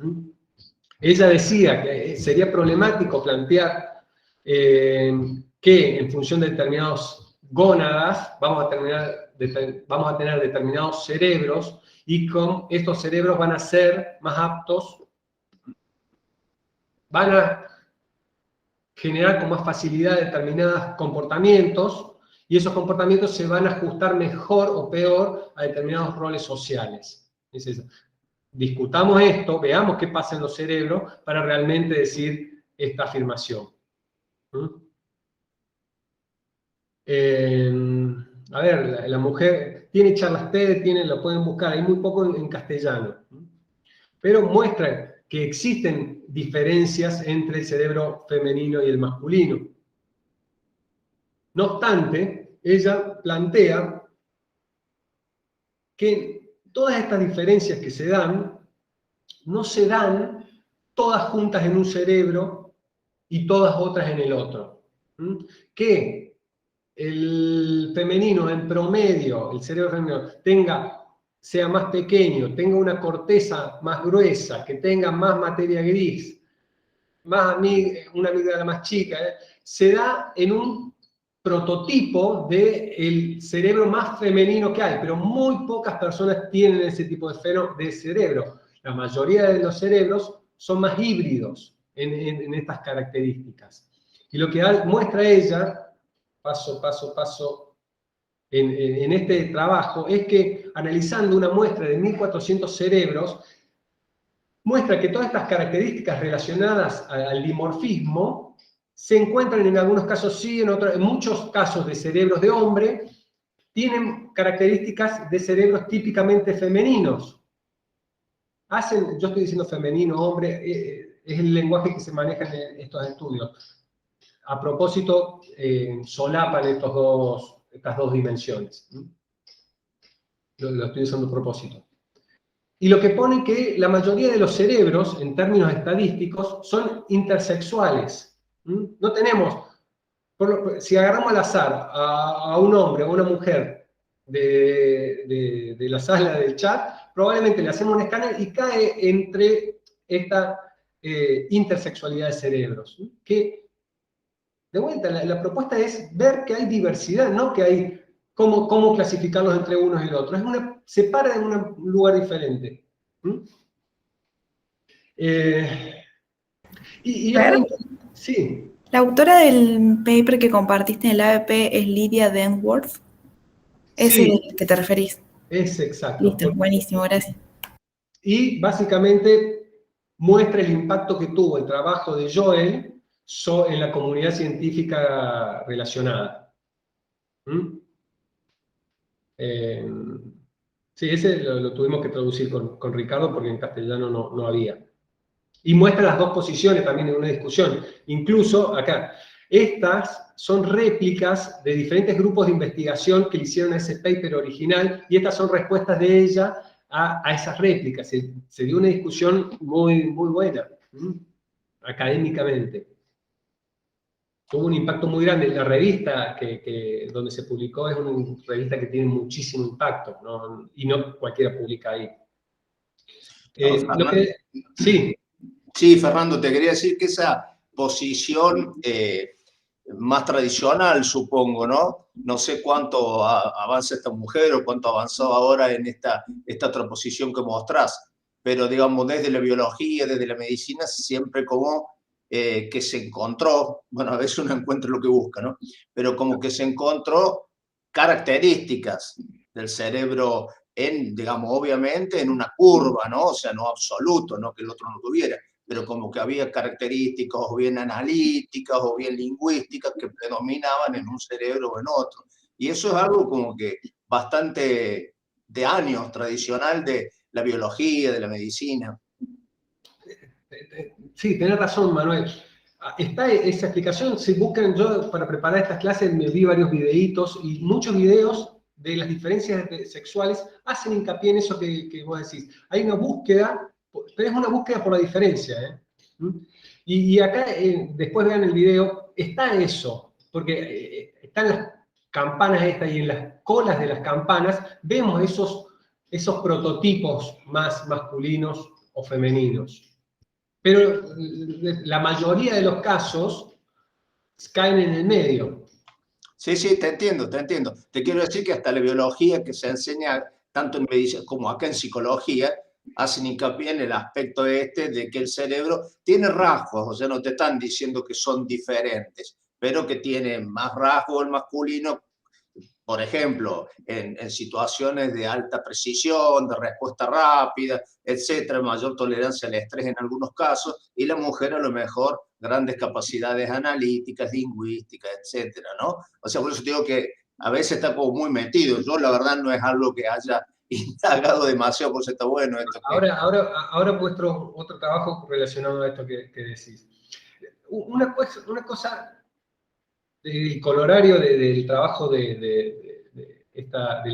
Ella decía que sería problemático plantear que en función de determinados gónadas vamos a tener determinados cerebros y con estos cerebros van a ser más aptos, van a generar con más facilidad determinados comportamientos y esos comportamientos se van a ajustar mejor o peor a determinados roles sociales. Es eso. Discutamos esto, veamos qué pasa en los cerebros para realmente decir esta afirmación. A ver, la mujer tiene charlas TED, lo pueden buscar, hay muy poco en castellano. Pero muestra que existen diferencias entre el cerebro femenino y el masculino. No obstante, ella plantea que todas estas diferencias que se dan, no se dan todas juntas en un cerebro y todas otras en el otro. Que el femenino en promedio, el cerebro femenino, sea más pequeño, tenga una corteza más gruesa, que tenga más materia gris, una amígdala más chica, se da en un prototipo del cerebro más femenino que hay, pero muy pocas personas tienen ese tipo de cerebro. La mayoría de los cerebros son más híbridos en estas características. Y lo que muestra ella, paso, en este trabajo, es que analizando una muestra de 1.400 cerebros, muestra que todas estas características relacionadas al dimorfismo se encuentran en algunos casos sí, en muchos casos de cerebros de hombre, tienen características de cerebros típicamente femeninos. Yo estoy diciendo femenino, hombre, es el lenguaje que se maneja en estos estudios. A propósito, solapan estas dos dimensiones. Lo estoy usando a propósito. Y lo que pone que la mayoría de los cerebros, en términos estadísticos, son intersexuales. No tenemos, si agarramos al azar a un hombre o a una mujer de la sala del chat, probablemente le hacemos un escáner y cae entre esta intersexualidad de cerebros. Que, de vuelta, la propuesta es ver que hay diversidad, no que hay cómo clasificarlos entre unos y el otro. Se para en un lugar diferente. Sí. La autora del paper que compartiste en el ABP es Lydia Denworth. ¿Es Sí, el que te referís? es exacto. Listo, buenísimo, gracias. Y básicamente muestra el impacto que tuvo el trabajo de Joel en la comunidad científica relacionada. Sí, ese lo tuvimos que traducir con Ricardo porque en castellano no había. Y muestra las dos posiciones también en una discusión. Incluso acá, estas son réplicas de diferentes grupos de investigación que le hicieron a ese paper original y estas son respuestas de ella a esas réplicas. Se dio una discusión muy, muy buena, académicamente. Tuvo un impacto muy grande. La revista donde se publicó es una revista que tiene muchísimo impacto, ¿no? Y no cualquiera publica ahí. Sí. Sí, Fernando, te quería decir que esa posición más tradicional, supongo, ¿no? No sé cuánto avanza esta mujer o cuánto ha avanzado ahora en esta otra posición que mostrás, pero digamos, desde la biología, desde la medicina, siempre como que se encontró, bueno, a veces uno encuentra lo que busca, ¿no? Pero como que se encontró características del cerebro digamos, obviamente en una curva, ¿no? O sea, no absoluto, no que el otro no tuviera, pero como que había características o bien analíticas o bien lingüísticas que predominaban en un cerebro o en otro. Y eso es algo como que bastante de años, tradicional de la biología, de la medicina. Sí, tenés razón, Manuel. Está esa explicación, se buscan, yo para preparar estas clases me vi varios videitos y muchos videos de las diferencias sexuales hacen hincapié en eso que vos decís. Hay una búsqueda, pero es una búsqueda por la diferencia. Y acá, después vean el video, está eso, porque están las campanas estas y en las colas de las campanas vemos esos prototipos más masculinos o femeninos. Pero la mayoría de los casos caen en el medio. Sí, sí, te entiendo, te entiendo. Te quiero decir que hasta la biología que se enseña, tanto en medicina como acá en psicología, hacen hincapié en el aspecto este de que el cerebro tiene rasgos, o sea, no te están diciendo que son diferentes, pero que tiene más rasgos el masculino, por ejemplo, en situaciones de alta precisión, de respuesta rápida, etcétera, mayor tolerancia al estrés en algunos casos, y la mujer a lo mejor grandes capacidades analíticas, lingüísticas, etcétera, ¿no? O sea, por eso digo que a veces está como muy metido. Yo, la verdad, no es algo que haya indagado demasiado, por eso está bueno esto. Ahora muestro otro trabajo relacionado a esto que decís. Una cosa el colorario del trabajo del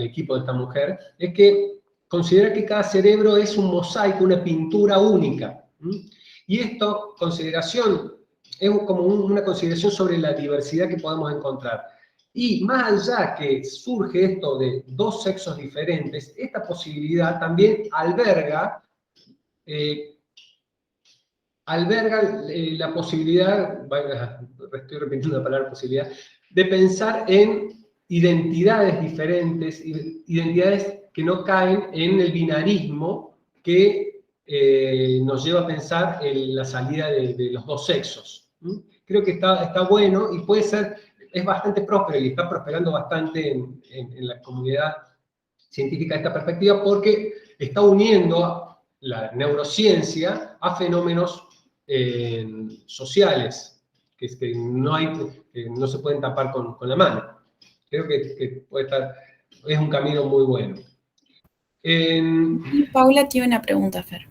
equipo de esta mujer es que considera que cada cerebro es un mosaico, una pintura única. Y esto, consideración, es como una consideración sobre la diversidad que podemos encontrar. Y más allá que surge esto de dos sexos diferentes, esta posibilidad también alberga la posibilidad, estoy repitiendo la palabra posibilidad, de pensar en identidades diferentes, identidades que no caen en el binarismo que nos lleva a pensar en la salida de los dos sexos. Creo que está bueno y puede ser, es bastante próspero y está prosperando bastante en la comunidad científica esta perspectiva porque está uniendo la neurociencia a fenómenos sociales que no se pueden tapar con la mano. Creo que puede estar, es un camino muy bueno. Y Paula tiene una pregunta, Fer.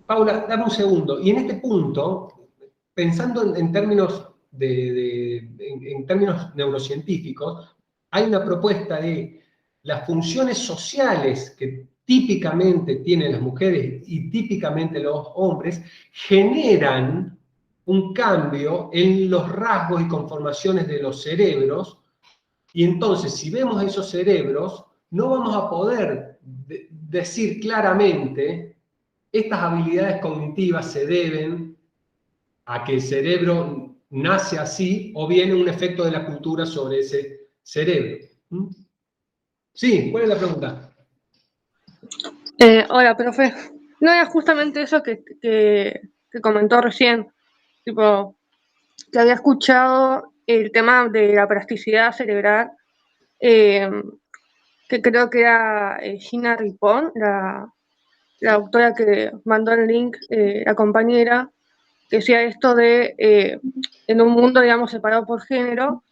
Paula, dame un segundo. Y en este punto, pensando en términos en términos neurocientíficos, hay una propuesta de las funciones sociales que típicamente tienen las mujeres y típicamente los hombres, generan un cambio en los rasgos y conformaciones de los cerebros, y entonces si vemos esos cerebros, no vamos a poder decir claramente estas habilidades cognitivas se deben a que el cerebro nace así o viene un efecto de la cultura sobre ese cerebro. Sí, ¿cuál es la pregunta? Hola, profe. No era justamente eso que comentó recién, tipo, que había escuchado el tema de la plasticidad cerebral, que creo que era Gina Ripon, la doctora que mandó el link, la compañera, que decía esto de, en un mundo, digamos, separado por género,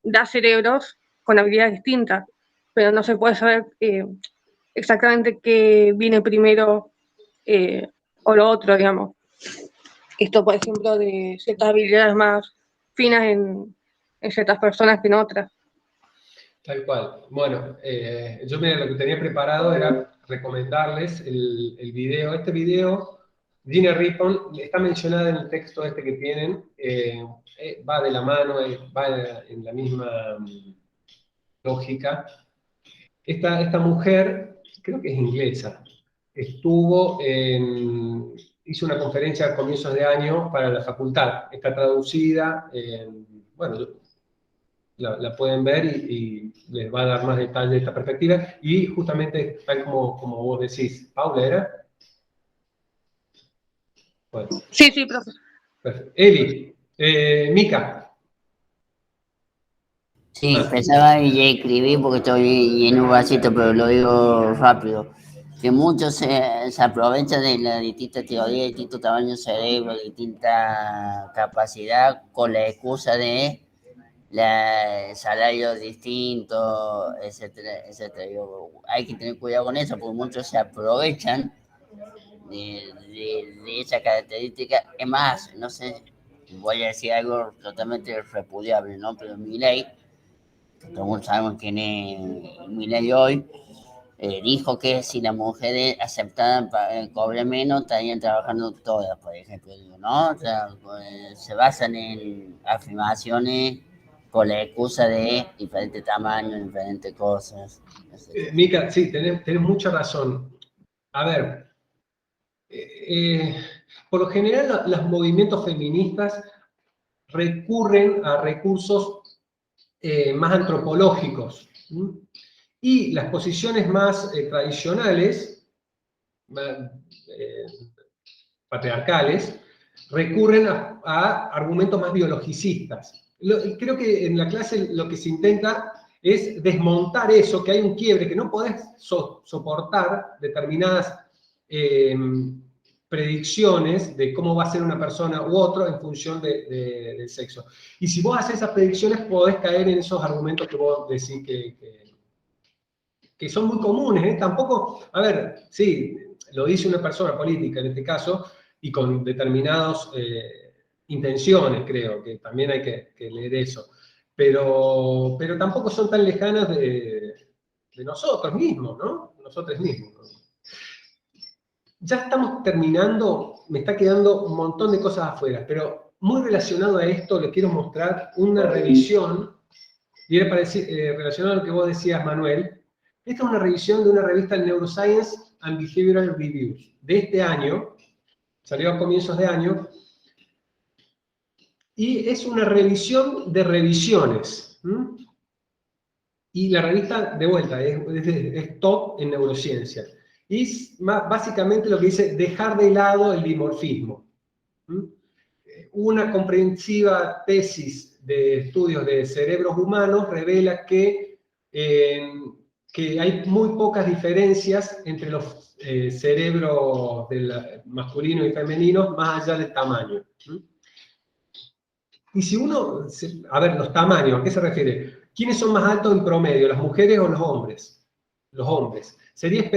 da cerebros con habilidades distintas, pero no se puede saber exactamente qué viene primero o lo otro, digamos. Esto, por ejemplo, de ciertas habilidades más finas en ciertas personas que en otras. Tal cual. Bueno, yo lo que tenía preparado era recomendarles el video. Este video, Gina Ripon, está mencionada en el texto este que tienen, va de la mano, va en la misma lógica. Esta mujer, creo que es inglesa, hizo una conferencia a comienzos de año para la facultad. Está traducida, bueno, la pueden ver y les va a dar más detalle de esta perspectiva. Y justamente, tal como vos decís, Paula, ¿era? Bueno, Sí, sí, profe. perfecto. Eli, Mica. Sí, pensaba y escribí porque estoy en un vasito, pero lo digo rápido. Que muchos se aprovechan de la distinta teoría, distintos tamaños de cerebro, distinta capacidad, con la excusa de salarios distintos, etcétera, etcétera. Hay que tener cuidado con eso, porque muchos se aprovechan de esa característica. Es más, no sé, voy a decir algo totalmente repudiable, ¿no? Pero Milei, todos sabemos quién es Milei hoy, dijo que si las mujeres aceptaban cobrar menos, estarían trabajando todas, por ejemplo, digo, ¿no? O sea, pues, se basan en afirmaciones con la excusa de diferentes tamaños, diferentes cosas. Mica, sí, tenés mucha razón. A ver, por lo general los movimientos feministas recurren a recursos más antropológicos. Y las posiciones más tradicionales, patriarcales, recurren a argumentos más biologicistas. Creo que en la clase lo que se intenta es desmontar eso, que hay un quiebre, que no podés soportar determinadas predicciones de cómo va a ser una persona u otro en función del sexo. Y si vos haces esas predicciones, podés caer en esos argumentos que vos decís que son muy comunes, ¿eh? Tampoco, a ver, sí, lo dice una persona política en este caso, y con determinadas intenciones, creo, que también hay que leer eso. Pero tampoco son tan lejanas de nosotros mismos, ¿no? Nosotros mismos, ¿no? Ya estamos terminando, me está quedando un montón de cosas afuera, pero muy relacionado a esto le quiero mostrar una revisión, y era relacionado a lo que vos decías, Manuel. Esta es una revisión de una revista Neuroscience and Behavioral Reviews de este año, salió a comienzos de año, y es una revisión de revisiones. Y la revista, de vuelta, es top en neurociencia. Y básicamente lo que dice, dejar de lado el dimorfismo. Una comprensiva tesis de estudios de cerebros humanos revela que hay muy pocas diferencias entre los cerebros masculinos y femeninos, más allá del tamaño. Y si uno, a ver, los tamaños, ¿a qué se refiere? ¿Quiénes son más altos en promedio, las mujeres o los hombres? Los hombres. Sería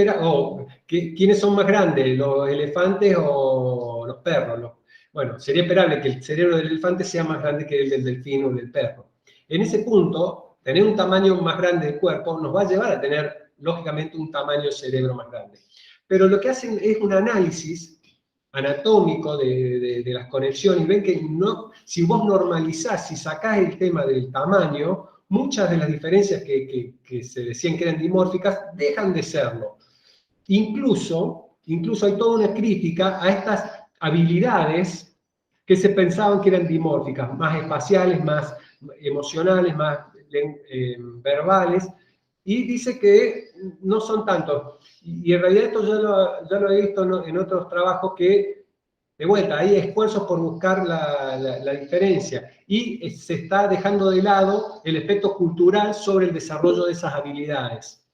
¿quiénes son más grandes, los elefantes o los perros? Bueno, sería esperable que el cerebro del elefante sea más grande que el del delfín o del perro. En ese punto, tener un tamaño más grande del cuerpo nos va a llevar a tener, lógicamente, un tamaño de cerebro más grande. Pero lo que hacen es un análisis anatómico de las conexiones, y ven que si vos normalizás, si sacás el tema del tamaño, muchas de las diferencias que se decían que eran dimórficas dejan de serlo. Incluso hay toda una crítica a estas habilidades que se pensaban que eran dimórficas, más espaciales, más emocionales, más verbales, y dice que no son tanto. Y en realidad esto ya lo he visto en otros trabajos que, de vuelta, hay esfuerzos por buscar la diferencia, y se está dejando de lado el efecto cultural sobre el desarrollo de esas habilidades,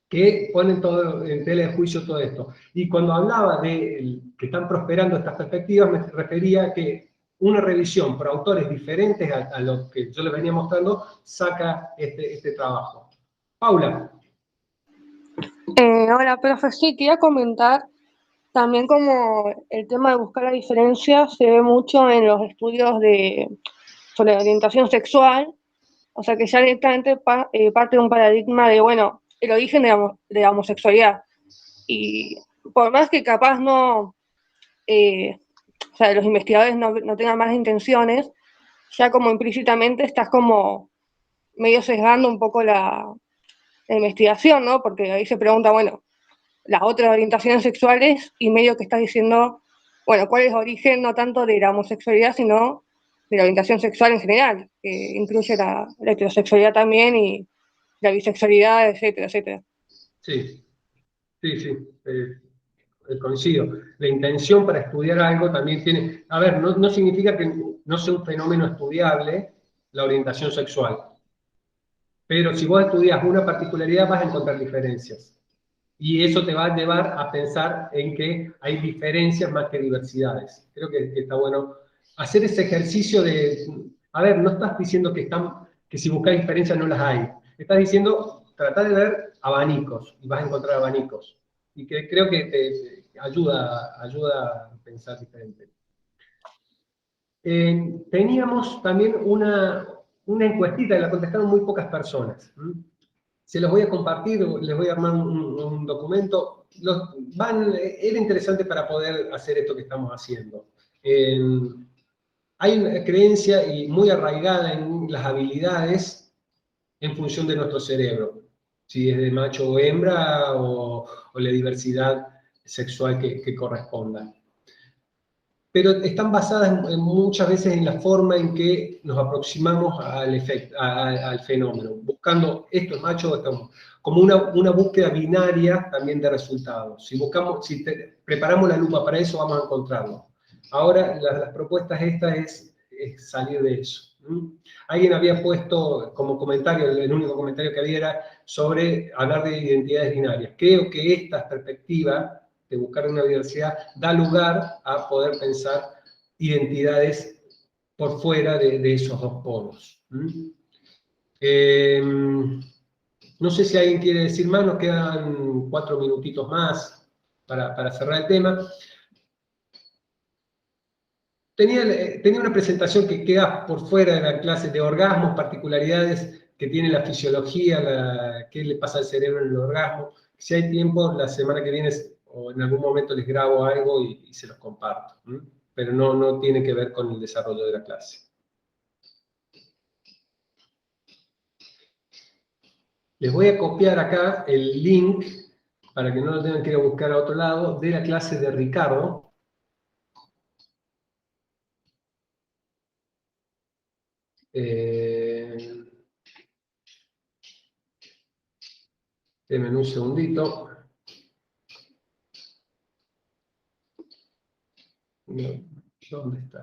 que ponen todo en tela de juicio todo esto. Y cuando hablaba de que están prosperando estas perspectivas, me refería a que una revisión por autores diferentes a lo que yo les venía mostrando, saca este trabajo. Paula. Hola, profe, sí, quería comentar también como el tema de buscar la diferencia se ve mucho en los estudios sobre orientación sexual, o sea que ya directamente parte de un paradigma de, bueno, el origen de la homosexualidad. Y por más que capaz o sea, los investigadores no tengan malas intenciones, ya como implícitamente estás como medio sesgando un poco la investigación, ¿no? Porque ahí se pregunta, bueno, las otras orientaciones sexuales, y medio que estás diciendo, bueno, cuál es el origen no tanto de la homosexualidad, sino de la orientación sexual en general, que incluye la heterosexualidad también, y la bisexualidad, etcétera, etcétera. Sí, coincido. La intención para estudiar algo también tiene... A ver, no significa que no sea un fenómeno estudiable la orientación sexual, pero si vos estudias una particularidad vas a encontrar diferencias. Y eso te va a llevar a pensar en que hay diferencias más que diversidades. Creo que está bueno hacer ese ejercicio de... A ver, no estás diciendo que si buscas diferencias no las hay. Estás diciendo, tratar de ver abanicos, y vas a encontrar abanicos. Y que creo que te ayuda a pensar diferente. Teníamos también una encuestita, y la contestaron muy pocas personas. Se los voy a compartir, les voy a armar un documento. Era interesante para poder hacer esto que estamos haciendo. Hay una creencia y muy arraigada en las habilidades en función de nuestro cerebro, si es de macho o hembra o la diversidad sexual que corresponda. Pero están basadas muchas veces en la forma en que nos aproximamos al fenómeno, buscando esto es macho o esto es, como una búsqueda binaria también de resultados. Si preparamos la lupa para eso, vamos a encontrarlo. Ahora, las propuestas es salir de eso. Alguien había puesto como comentario, el único comentario que había era sobre hablar de identidades binarias. Creo que esta perspectiva de buscar una diversidad da lugar a poder pensar identidades por fuera de esos dos polos. No sé si alguien quiere decir más, nos quedan 4 minutitos más para cerrar el tema. Tenía una presentación que queda por fuera de la clase de orgasmos, particularidades que tiene la fisiología, qué le pasa al cerebro en el orgasmo. Si hay tiempo, la semana que viene o en algún momento les grabo algo y se los comparto. Pero no tiene que ver con el desarrollo de la clase. Les voy a copiar acá el link, para que no lo tengan que ir a buscar a otro lado, de la clase de Ricardo. Denme un segundito. ¿Dónde está?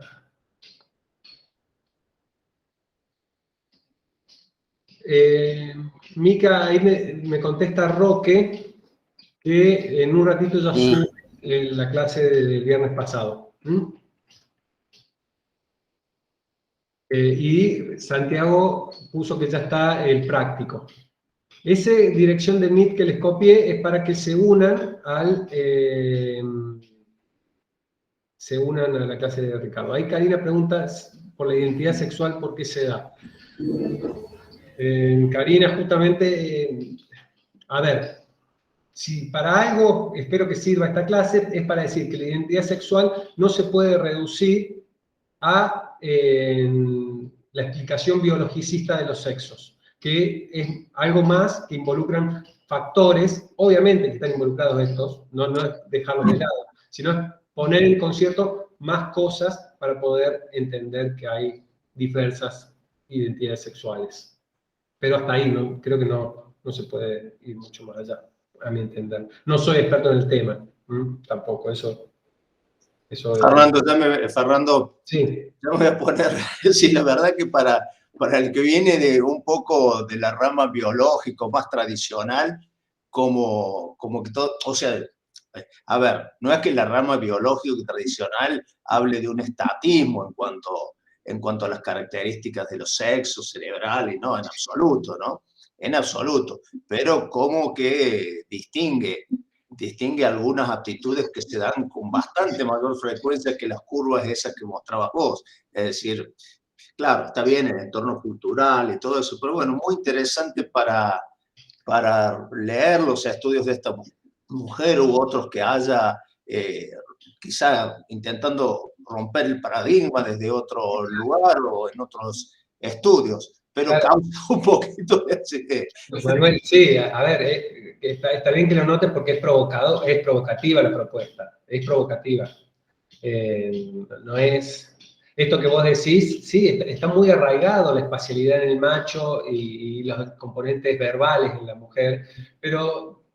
Mica, ahí me contesta Roque que en un ratito ya sube la clase del viernes pasado. Y Santiago puso que ya está el práctico. Esa dirección de Meet que les copié es para que se unan a la clase de Ricardo. Ahí Karina pregunta por la identidad sexual, ¿por qué se da? Karina, justamente, a ver, si para algo espero que sirva esta clase, es para decir que la identidad sexual no se puede reducir a la explicación biologicista de los sexos, que es algo más que involucran factores, obviamente que están involucrados estos, no es dejarlos de lado, sino es poner en concierto más cosas para poder entender que hay diversas identidades sexuales. Pero hasta ahí, creo que no se puede ir mucho más allá, a mi entender. No soy experto en el tema, tampoco, eso Fernando, sí. Yo me voy a poner, sí, la verdad que para el que viene de un poco de la rama biológico más tradicional, como que todo, o sea, a ver, no es que la rama biológico tradicional hable de un estatismo en cuanto a las características de los sexos cerebrales, no, en absoluto, ¿no? En absoluto, pero como que distingue algunas aptitudes que se dan con bastante mayor frecuencia que las curvas esas que mostrabas vos. Es decir, claro, está bien el entorno cultural y todo eso, pero bueno, muy interesante para leer los estudios de esta mujer u otros que haya, quizá intentando romper el paradigma desde otro lugar o en otros estudios, pero claro. causa un poquito de... Manuel, sí, a ver, está bien que lo noten porque es provocativa la propuesta, es provocativa. No es... Esto que vos decís, sí, está muy arraigado la espacialidad en el macho y los componentes verbales en la mujer, pero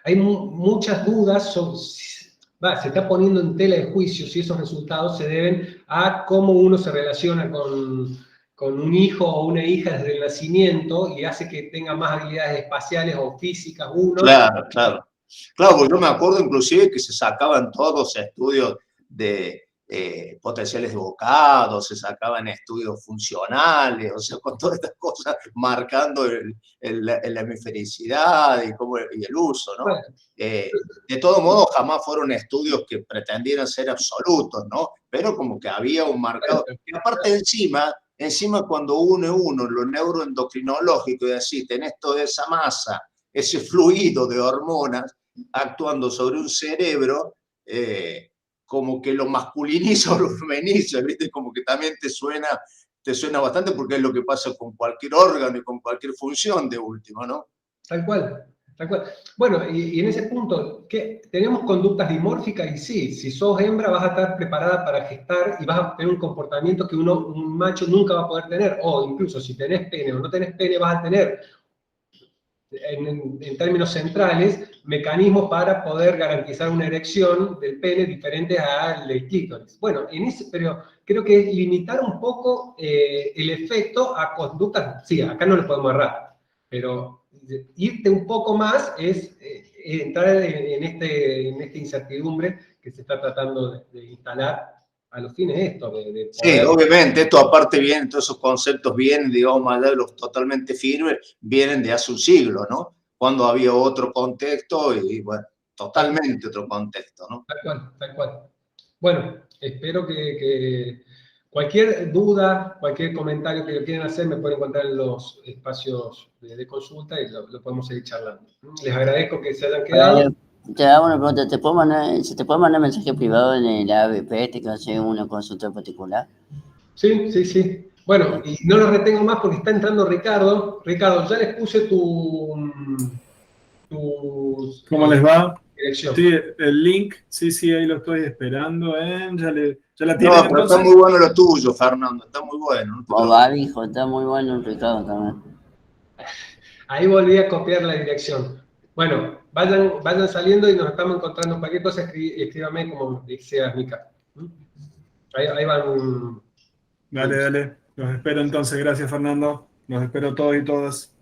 hay muchas dudas sobre... se está poniendo en tela de juicio si esos resultados se deben a cómo uno se relaciona con un hijo o una hija desde el nacimiento y hace que tenga más habilidades espaciales o físicas uno. Claro, porque yo me acuerdo inclusive que se sacaban todos estudios de potenciales de bocado, se sacaban estudios funcionales, o sea, con todas estas cosas marcando la hemisfericidad y el uso, ¿no? Bueno. De todo modo, jamás fueron estudios que pretendieran ser absolutos, ¿no? Pero como que había un marcado, y aparte encima Encima cuando une uno lo neuroendocrinológico y decís, tenés toda esa masa, ese fluido de hormonas actuando sobre un cerebro, como que lo masculiniza o lo feminiza, ¿viste? Como que también te suena bastante porque es lo que pasa con cualquier órgano y con cualquier función de último, ¿no? Tal cual, tal cual. Bueno, y en ese punto, ¿qué? ¿Tenemos conductas dimórficas? Y sí, si sos hembra vas a estar preparada para gestar y vas a tener un comportamiento que un macho nunca va a poder tener, o incluso si tenés pene o no tenés pene vas a tener, en términos centrales, mecanismos para poder garantizar una erección del pene diferente al del clítoris. Bueno, pero creo que es limitar un poco el efecto a conductas, sí, acá no les podemos errar, pero irte un poco más es entrar en esta incertidumbre que se está tratando de instalar a los fines de esto, de poder... Sí, obviamente, esto aparte vienen, todos esos conceptos vienen, digamos, más allá de los totalmente firmes, vienen de hace un siglo, ¿no? Cuando había otro contexto y, bueno, totalmente otro contexto, ¿no? Tal cual, tal cual. Bueno, espero que cualquier duda, cualquier comentario que quieran hacer, me pueden encontrar en los espacios de consulta y lo podemos seguir charlando. Les agradezco que se hayan quedado. Te hago una pregunta, ¿se te puede mandar mensaje privado en el ABP, te hace una consulta particular? Sí, sí, sí. Bueno, y no lo retengo más porque está entrando Ricardo. Ricardo, ya les puse tu ¿Cómo les va? dirección. Sí, el link, sí, ahí lo estoy esperando. ¿Ya la tienen No, pero entonces? está muy bueno lo tuyo, Fernando, está muy bueno. Hijo, está muy bueno el Ricardo también. Ahí volví a copiar la dirección. Bueno, vayan saliendo y nos estamos encontrando. Cualquier cosa, escríbame como decía Mica. Ahí van. Dale. Los espero entonces. Gracias, Fernando. Los espero todos y todas.